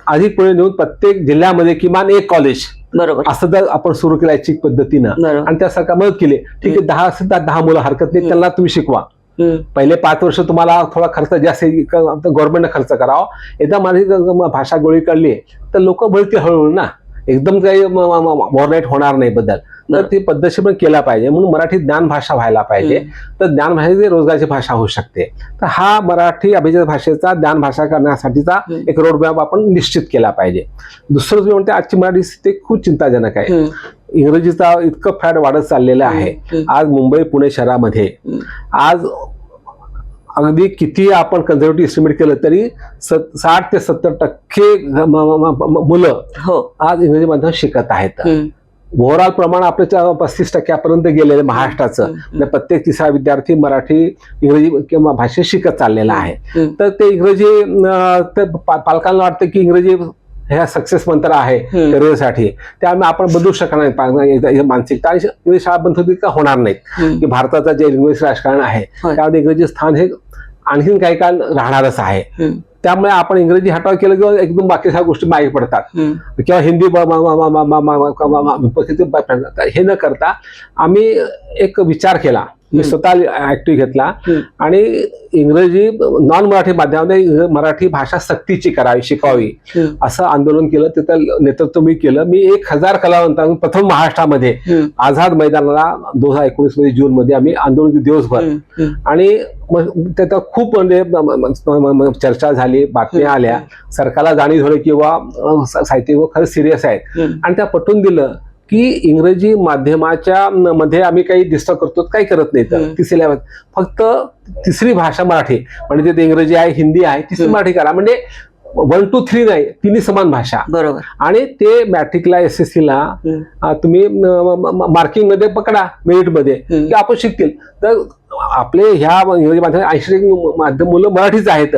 अधिक पुढे नेऊन प्रत्येक जिल्ह्यामध्ये किमान एक कॉलेज बरोबर असं जर आपण सुरू केलं ऐच्छिक पद्धतीनं बरोबर. आणि त्या सरकार मदत केली, ठीक आहे 10 असेल तर 10 मुलं हरकत नाही, त्यांना तुम्ही शिकवा. पहिले 5 वर्ष तुम्हाला थोडा खर्च जास्त गव्हर्नमेंटने खर्च करावा. एकदा माझी भाषा गोळी काढली तर लोक बोलतील हळूहळू ना, एकदम काही ओव्हरनाईट होणार नाही बदल. तर ती पद्धतशीर पण केला पाहिजे. म्हणून मराठी ज्ञान भाषा व्हायला पाहिजे. तर ज्ञान भाषा रोजगाराची भाषा होऊ शकते. तर हा मराठी अभिजात भाषेचा ज्ञान भाषा करण्यासाठीचा एक रोडमॅप आपण निश्चित केला पाहिजे. दुसरं जे म्हणते आजची मराठी स्थिती खूप चिंताजनक आहे. इंग्रजीचा इतकं फॅट वाढत चाललेलं आहे. आज मुंबई पुणे शहरामध्ये आज अगदी किती आपण कन्झर्वेटिव्ह एस्टिमेट केलं तरी 60 ते 70% मुलं आज इंग्रजी माध्यम शिकत आहेत. ओव्हरऑल प्रमाण आपल्या 35% गेलेलं महाराष्ट्राचं. प्रत्येक तिसरा विद्यार्थी मराठी इंग्रजी किंवा भाषेत शिकत चाललेला आहे. तर ते इंग्रजी पालकांना वाटतं की इंग्रजी ह्या सक्सेस मंत्र आहे करिअरसाठी, त्यामुळे आपण बदलू शकणार नाही मानसिकता. आणि इंग्रजी शाळा बंद होती का होणार नाहीत की भारताचं जे इंग्लिश राजकारण आहे त्यामध्ये इंग्रजी स्थान हे आणखीन काही काळ राहणारच आहे. त्यामुळे आपण इंग्रजी हटाव केलं किंवा एकदम बाकी सगळ्या गोष्टी मागे पडतात किंवा हिंदी हे न करता आम्ही एक विचार केला. मी स्वतः ऍक्टिव्ह घेतला आणि इंग्रजी नॉन मराठी माध्यमामध्ये मराठी भाषा सक्तीची करावी, शिकावी असं आंदोलन केलं. तिथं नेतृत्व मी केलं. मी 1000 कलावंतांनी प्रथम महाराष्ट्रामध्ये आझाद मैदानाला 2019 मध्ये जून मध्ये आम्ही आंदोलन केलं दिवसभर. आणि त्याचा खूप म्हणजे चर्चा झाली, बातम्या आल्या, सरकारला जाणीव झाली किंवा साहित्य खरंच सिरियस आहेत. आणि त्या पटवून दिलं की इंग्रजी माध्यमाच्या मध्ये आम्ही काही डिस्टर्ब करतो, काही करत नाही. तर तिसऱ्या फक्त तिसरी भाषा मराठी, म्हणजे ते इंग्रजी आहे, हिंदी आहे, तिसरी मराठी करा. म्हणजे 1 2 3 नाही, तिन्ही समान भाषा. बरोबर. आणि ते मॅट्रिकला SSC ला तुम्ही मार्किंग मध्ये पकडा, मेरिट मध्ये की आपण शिकतील. तर आपले ह्या इंग्रजी माध्यम 80% माध्यम मुलं मराठीच आहेत.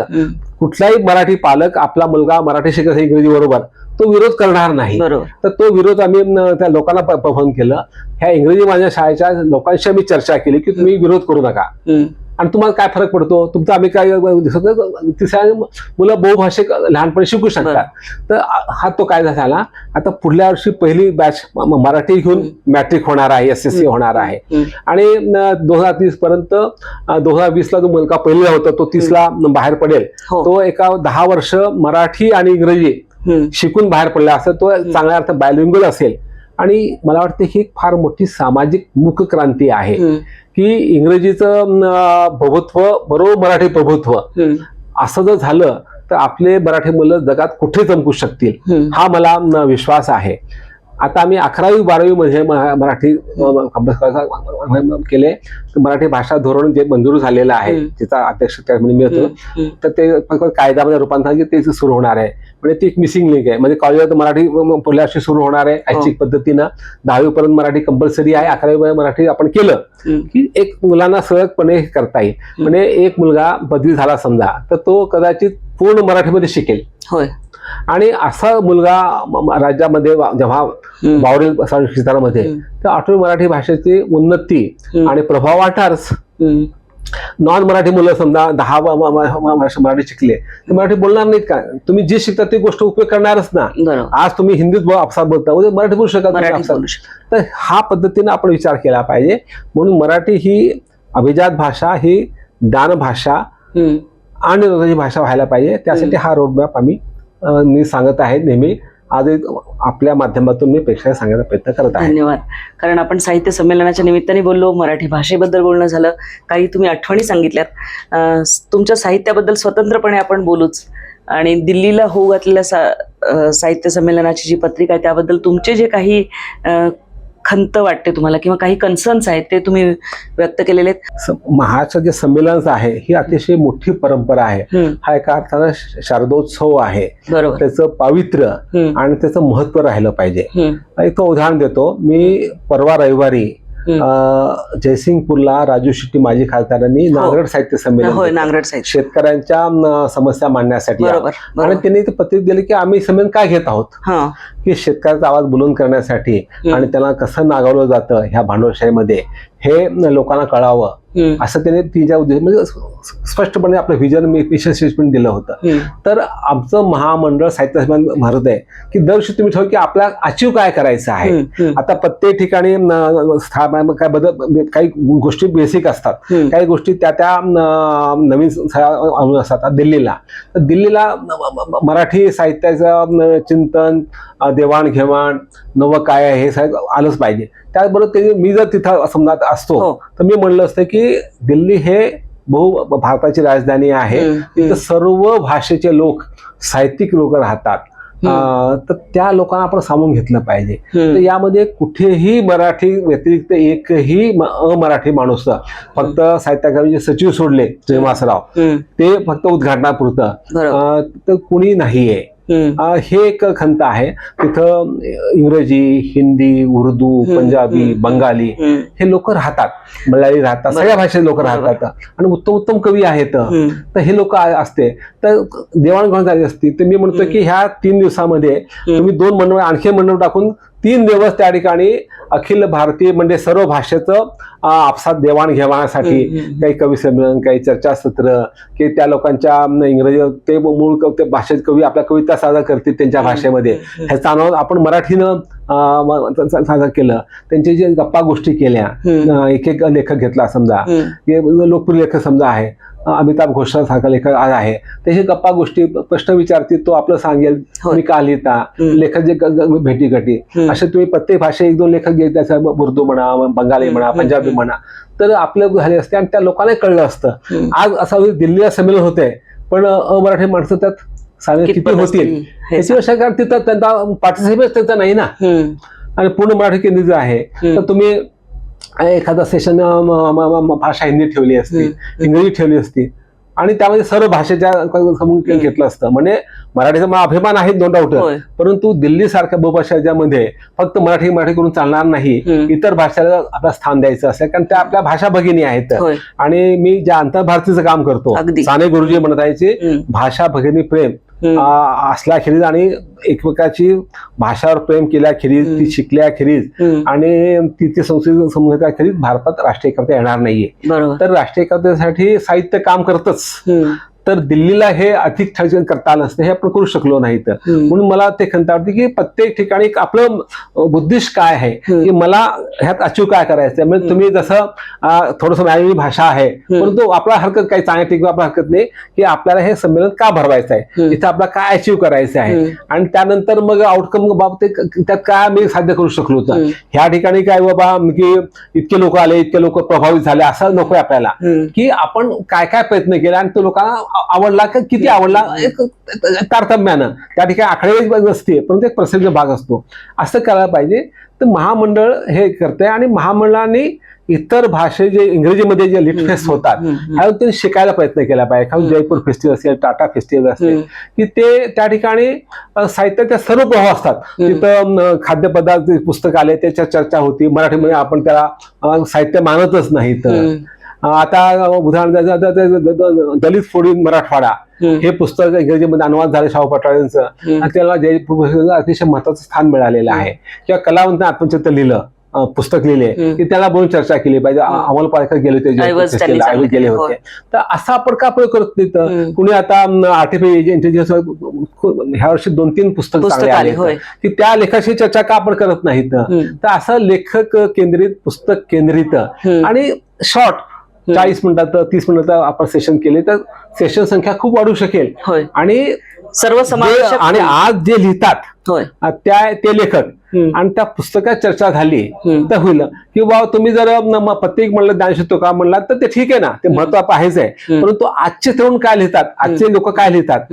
कुठलाही मराठी पालक आपला मुलगा मराठी शिकत इंग्रजी बरोबर तो विरोध करणार नाही. तर तो विरोध आम्ही त्या लोकांना फोन केलं. ह्या इंग्रजी माझ्या शाळेच्या लोकांशी आम्ही चर्चा केली की तुम्ही विरोध करू नका आणि तुम्हाला काय फरक पडतो, तुमचं आम्ही काय तिसऱ्या मुलं बहुभाषिक लहानपणी शिकू शकतात. तर हा तो कायदा झाला. आता पुढल्या वर्षी पहिली बॅच मराठी घेऊन मॅट्रिक होणार आहे, SSC होणार आहे. आणि 2030 पर्यंत 2020 ला जो मुलगा पहिला होता तो 30 ला बाहेर पडेल. तो एका 10 वर्ष मराठी आणि इंग्रजी शिकून बाहेर पडला असं तो चांगल्या अर्थ बायलिंग्वल असेल. आणि मला वाटतं ही फार मोठी सामाजिक मुख क्रांती आहे की इंग्रजीचं प्रभुत्व बरोबर मराठी प्रभुत्व असं जर झालं तर आपले मराठी मुलं जगात कुठे चमकू शकतील हा मला विश्वास आहे. आता आम्ही 11वी 12वी मध्ये मराठी अभ्यास केले. मराठी भाषा धोरण जे मंजूर झालेलं आहे, तिचा अध्यक्ष त्यामध्ये मी होतो, तर ते कायद्यामध्ये रूपांतर ते सुरू होणार आहे. म्हणजे ती एक मिसिंग लिंक आहे. म्हणजे कॉलेजात मराठी पुढल्या वर्षी सुरू होणार आहे ऐच्छिक पद्धतीनं. 10वी पर्यंत मराठी कंपल्सरी आहे. 11वी मराठी आपण केलं की एक मुलांना सहजपणे करता येईल. म्हणजे एक मुलगा पदवी झाला समजा तर तो कदाचित पूर्ण मराठीमध्ये शिकेल. होय. आणि असा मुलगा राज्यामध्ये जेव्हा वावरेल क्षेत्रामध्ये तर आठवी मराठी भाषेची उन्नती आणि प्रभाव वाटणारच. नॉन मराठी मुलं समजा 10 वर्ष मराठी शिकले तर मराठी बोलणार नाहीत का? तुम्ही जे शिकता ती गोष्ट उपयोग करणारच ना. आज तुम्ही हिंदीत अफसार बोलता, उद्या मराठी बोलू शकत. तर हा पद्धतीने आपण विचार केला पाहिजे. म्हणून मराठी ही अभिजात भाषा, ही ज्ञान भाषा आणि रोजगाराची भाषा व्हायला पाहिजे. त्यासाठी हा रोडमॅप मी सांगत आहे नेहमी. आज आपल्या माध्यमातून मी प्रेक्षकांना सांगण्याचा प्रयत्न करत आहे. धन्यवाद. कारण आपण साहित्य संमेलनाच्या निमित्ताने बोललो, मराठी भाषेबद्दल बोलणं झालं, काही तुम्ही आठवणी सांगितल्यात. तुमच्या साहित्याबद्दल स्वतंत्रपणे आपण बोलूच. आणि दिल्लीला होऊ घातलेल्या साहित्य संमेलनाची जी पत्रिका आहे त्याबद्दल तुमचे जे काही खंत वाटते तुम्हाला किंवा काही कन्सर्न्स आहेत ते तुम्ही व्यक्त केलेले आहेत. महाराष्ट्र जे संमेलन आहे ही अतिशय मोठी परंपरा आहे. हा एका अर्थानं शारदोत्सव आहे. त्याचं पावित्र्य आणि त्याचं महत्व राहिलं पाहिजे. एक उदाहरण देतो. मी परवा रविवारी जयसिंगपूरला राजू शेट्टी माजी खासदारांनी नांगरट साहित्य संमेलन होय, घेतलं. नांगरट साहित्य. शेतकऱ्यांच्या समस्या मांडण्यासाठी. बरोबर, आणि त्यांनी ते पत्रिक दिले की आम्ही संमेलन काय घेत आहोत, हा, की शेतकऱ्याचा आवाज बुलंद करण्यासाठी आणि त्यांना कसं नागावलं जातं ह्या भांडवलशाहीमध्ये हे लोकांना कळावं, असं त्याने तिच्या उद्देश म्हणजे स्पष्टपणे आपलं व्हिजन मिशन स्टेटमेंट दिलं होतं. तर आमचं महामंडळ साहित्य संमेलन म्हणत आहे की दरवर्षी तुम्ही ठेव की आपला अचीव काय करायचं आहे. आता प्रत्येक ठिकाणी काय बदल, काही गोष्टी बेसिक असतात, काही गोष्टी त्या नवीन असतात. दिल्लीला मराठी साहित्याचं चिंतन, देवाणघेवाण, नवं काय आहे हे सगळं आलंच पाहिजे. त्याचबरोबर मी जर तिथं समजा असतो तर मी म्हणलं असतं की दिल्ली हे भारताची राजधानी आहे, तिथं सर्व भाषेचे लोक, साहित्यिक लोक राहतात. तर त्या लोकांना आपण सामावून घेतलं पाहिजे. तर यामध्ये कुठेही मराठी व्यतिरिक्त एकही अमराठी माणूस, फक्त साहित्य अकादमीचे सचिव सोडले श्रीनिवासराव, ते फक्त उद्घाटनापुरतं, तर कुणी नाहीये. हे एक खंत आहे. तिथं इंग्रजी, हिंदी, उर्दू, पंजाबी, बंगाली हे लोक राहतात, मल्याळी राहतात, सगळ्या भाषेचे लोक राहतात आणि उत्तम उत्तम कवी आहेत. तर हे लोक असते तर देवाणघेवाण झाली असती. तर मी म्हणतो की ह्या 3 दिवसामध्ये तुम्ही 2 मंडळ आणखी मंडळ टाकून 3 दिवस त्या ठिकाणी अखिल भारतीय म्हणजे सर्व भाषेचं आपसात देवाणघेवाणासाठी काही कवी संमेलन, काही चर्चासत्र, की त्या लोकांच्या इंग्रजी ते मूळ ते भाषेत कवी आपल्या कविता सादर करतील त्यांच्या भाषेमध्ये, ह्याचा अनुभव आपण मराठीनं सादर केलं. त्यांची जे गप्पा गोष्टी केल्या, एक एक लेखक घेतला, समजा लोकप्रिय लेखक समजा आहे अमिताभ घोषासारखा लेखक आहे, त्याची गप्पा गोष्टी प्रश्न विचारतील, तो आपलं सांगेल मी का लिहिता, लेखक जे भेटी गटी, असे तुम्ही प्रत्येक भाषेत 1-2 लेखक घेत, त्याचं उर्दू म्हणा, बंगाली म्हणा, पंजाबी म्हणा, तर आपलं झाले असते आणि त्या लोकांना कळलं असतं. आज असं दिल्लीला संमेलन होते पण अमराठी माणसं त्यात किती होतील याची अशा, कारण तिथं त्यांचा पार्टिसिपेट त्यांचा नाही ना, आणि पूर्ण मराठी केंद्रित आहे. तर तुम्ही एखादा सेशन भाषा हिंदी ठेवली असती, इंग्रजी ठेवली असती आणि त्यामध्ये सर्व भाषेच्या घेतलं असतं. म्हणजे मराठीचा मला अभिमान आहे, नो डाऊट, परंतु दिल्ली सारख्या बहुभाषा राज्यामध्ये फक्त मराठी करून चालणार नाही, इतर भाषेला आपलं स्थान द्यायचं असेल, कारण त्या आपल्या भाषा भगिनी आहेत. आणि मी ज्या आंतरभारतीचं काम करतो, साने गुरुजी म्हणत आहे भाषा भगिनी प्रेम असल्याखेरीज आणि एकमेकाची भाषावर प्रेम केल्याखेरीज, ती शिकल्याखेरीज आणि तिची संस्कृती समजल्याखेरीज भारतात राष्ट्रीय एकता येणार नाहीये. तर राष्ट्रीय एकतेसाठी साहित्य काम करतच, तर दिल्लीला हे अधिक ठळक करता आलं असतं, हे आपण करू शकलो नाही. तर म्हणून मला ते खंत वाटते की प्रत्येक ठिकाणी आपलं बुद्धिस्ट काय आहे, की मला ह्यात अचीव काय करायचं. म्हणजे तुम्ही जसं थोडंसं मॅनवी भाषा आहे, परंतु आपला हरकत काही चांगल्या ठिकाणी आपला हरकत नाही की आपल्याला हे संमेलन का भरवायचं आहे, इथं आपला काय अचीव करायचं आहे, आणि त्यानंतर मग आउटकम बाबत त्यात काय मी साध्य करू शकलो. तर ह्या ठिकाणी काय बाबा की इतके लोक आले, इतके लोक प्रभावित झाले, असं नको आपल्याला, की आपण काय काय प्रयत्न केले आणि तो लोकांना आवडला का किती आवडला, एक तारतम्यानं त्या ठिकाणी आकडेवारी नसते, परंतु एक प्रसिद्ध भाग असतो, असं करायला पाहिजे. तर महामंडळ हे करते आणि महामंडळाने इतर भाषे जे इंग्रजीमध्ये जे लिट फेस्ट होतात ह्यावर त्यांनी शिकायला प्रयत्न केला पाहिजे. खाली जयपूर फेस्टिवल असेल, टाटा फेस्टिवल असेल, की ते त्या ठिकाणी साहित्याच्या सर्व प्रभाव असतात. तिथं खाद्यपदार्थ पुस्तक आले, त्याच्या चर्चा होती. मराठीमध्ये आपण त्याला साहित्य मानतच नाही. तर आता उदाहरण दलित फोडीन मराठवाडा हे पुस्तक इंग्रजीमध्ये अनुवाद झाले शाहू पटवाळेंचं, आणि त्याला जयपूर अतिशय महत्वाचं स्थान मिळालेलं आहे. किंवा कलावंत आत्मचरित्र लिहिलं, पुस्तक लिहिले की त्याला बोलून चर्चा केली पाहिजे. अमोल पालेकर गेले होते, गेले होते. तर असं आपण का प्रयोग करत नाही. तर कुणी आता आर्टिफिशियल इंटेलिजन्स ह्या वर्षी 2-3 पुस्तक चांगले आले की त्या लेखाशी चर्चा का आपण करत नाहीत. तर असं लेखक केंद्रित, पुस्तक केंद्रित आणि शॉर्ट 40 मिनिटात 30 मिनिटात आपण सेशन केले तर सेशन संख्या खूप वाढू शकेल. आणि सर्व समावेशक, आणि आज जे लिहितात ते लेखक आणि त्या पुस्तकात चर्चा झाली तर होईल. किंवा तुम्ही जर प्रत्येक म्हणलं ज्ञानशक्ती का म्हणला तर ते ठीक आहे ना, ते महत्व आहेच आहे, परंतु आजचे तरुण काय लिहितात, आजचे लोक काय लिहितात.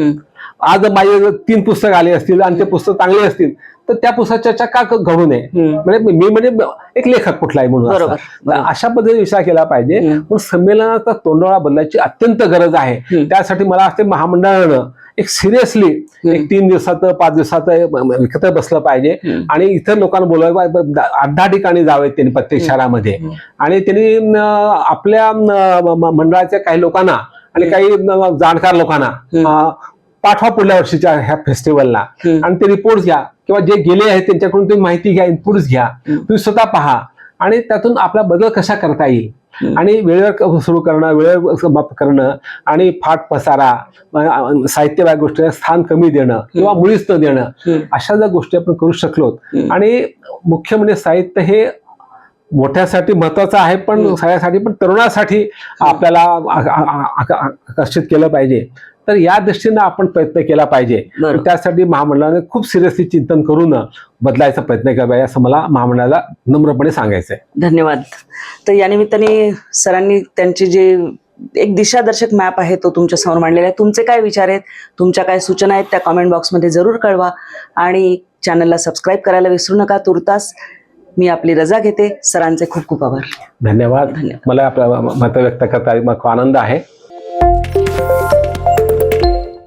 आज माझे 3 पुस्तक आले असतील आणि ते पुस्तक चांगले असतील तर त्या पुस्तकाची चर्चा का घडू नये. म्हणजे मी म्हणजे एक लेखक कुठलाही म्हणून बरोबर, तर अशा पद्धतीने विचार केला पाहिजे. पण संमेलनाचा तोंडोळा बदलायची अत्यंत गरज आहे. त्यासाठी मला असते महामंडळानं एक सिरियसली एक 3 दिवसाचं 5 दिवसाचं एकत्र बसलं पाहिजे आणि इतर लोकांना बोलावं. 8-10 ठिकाणी जावेत त्यांनी प्रत्येक शहरामध्ये आणि त्यांनी आपल्या मंडळाच्या काही लोकांना आणि काही जाणकार लोकांना पाठवा पुढल्या वर्षीच्या ह्या फेस्टिवलला आणि ते रिपोर्ट घ्या किंवा जे गेले आहेत त्यांच्याकडून तुम्ही माहिती घ्या, इनपुट्स घ्या, तुम्ही स्वतः पहा आणि त्यातून आपला बदल कसा करता येईल. आणि वेळेवर सुरू करणं, वेळेवर समाप्त करणं आणि फाट पसारा, साहित्य गोष्टीला स्थान कमी देणं किंवा मुळीच न देणं, अशा जर गोष्टी आपण करू शकलो. आणि मुख्य म्हणजे साहित्य हे मोठ्यासाठी महत्वाचं आहे पण सगळ्यासाठी पण तरुणासाठी आपल्याला आकर्षित केलं पाहिजे. तर या दृष्टीनं आपण प्रयत्न केला पाहिजे. त्यासाठी महामंडळाने खूप सिरियसली चिंतन करून बदलायचा प्रयत्न केला पाहिजे असं मला महामंडळाला नम्रपणे सांगायचं आहे. धन्यवाद. तर या निमित्ताने सरांनी त्यांची जे एक दिशादर्शक मॅप आहे तो तुमच्या समोर मांडलेला आहे. तुमचे काय विचार आहेत, तुमच्या काय सूचना आहेत त्या कमेंट बॉक्समध्ये जरूर कळवा आणि चॅनलला सबस्क्राईब करायला विसरू नका. तुर्तास मी आपली रजा घेते. सरांचे खूप खूप आभार. धन्यवाद. मला आपलं मत व्यक्त करता खूप आनंद आहे.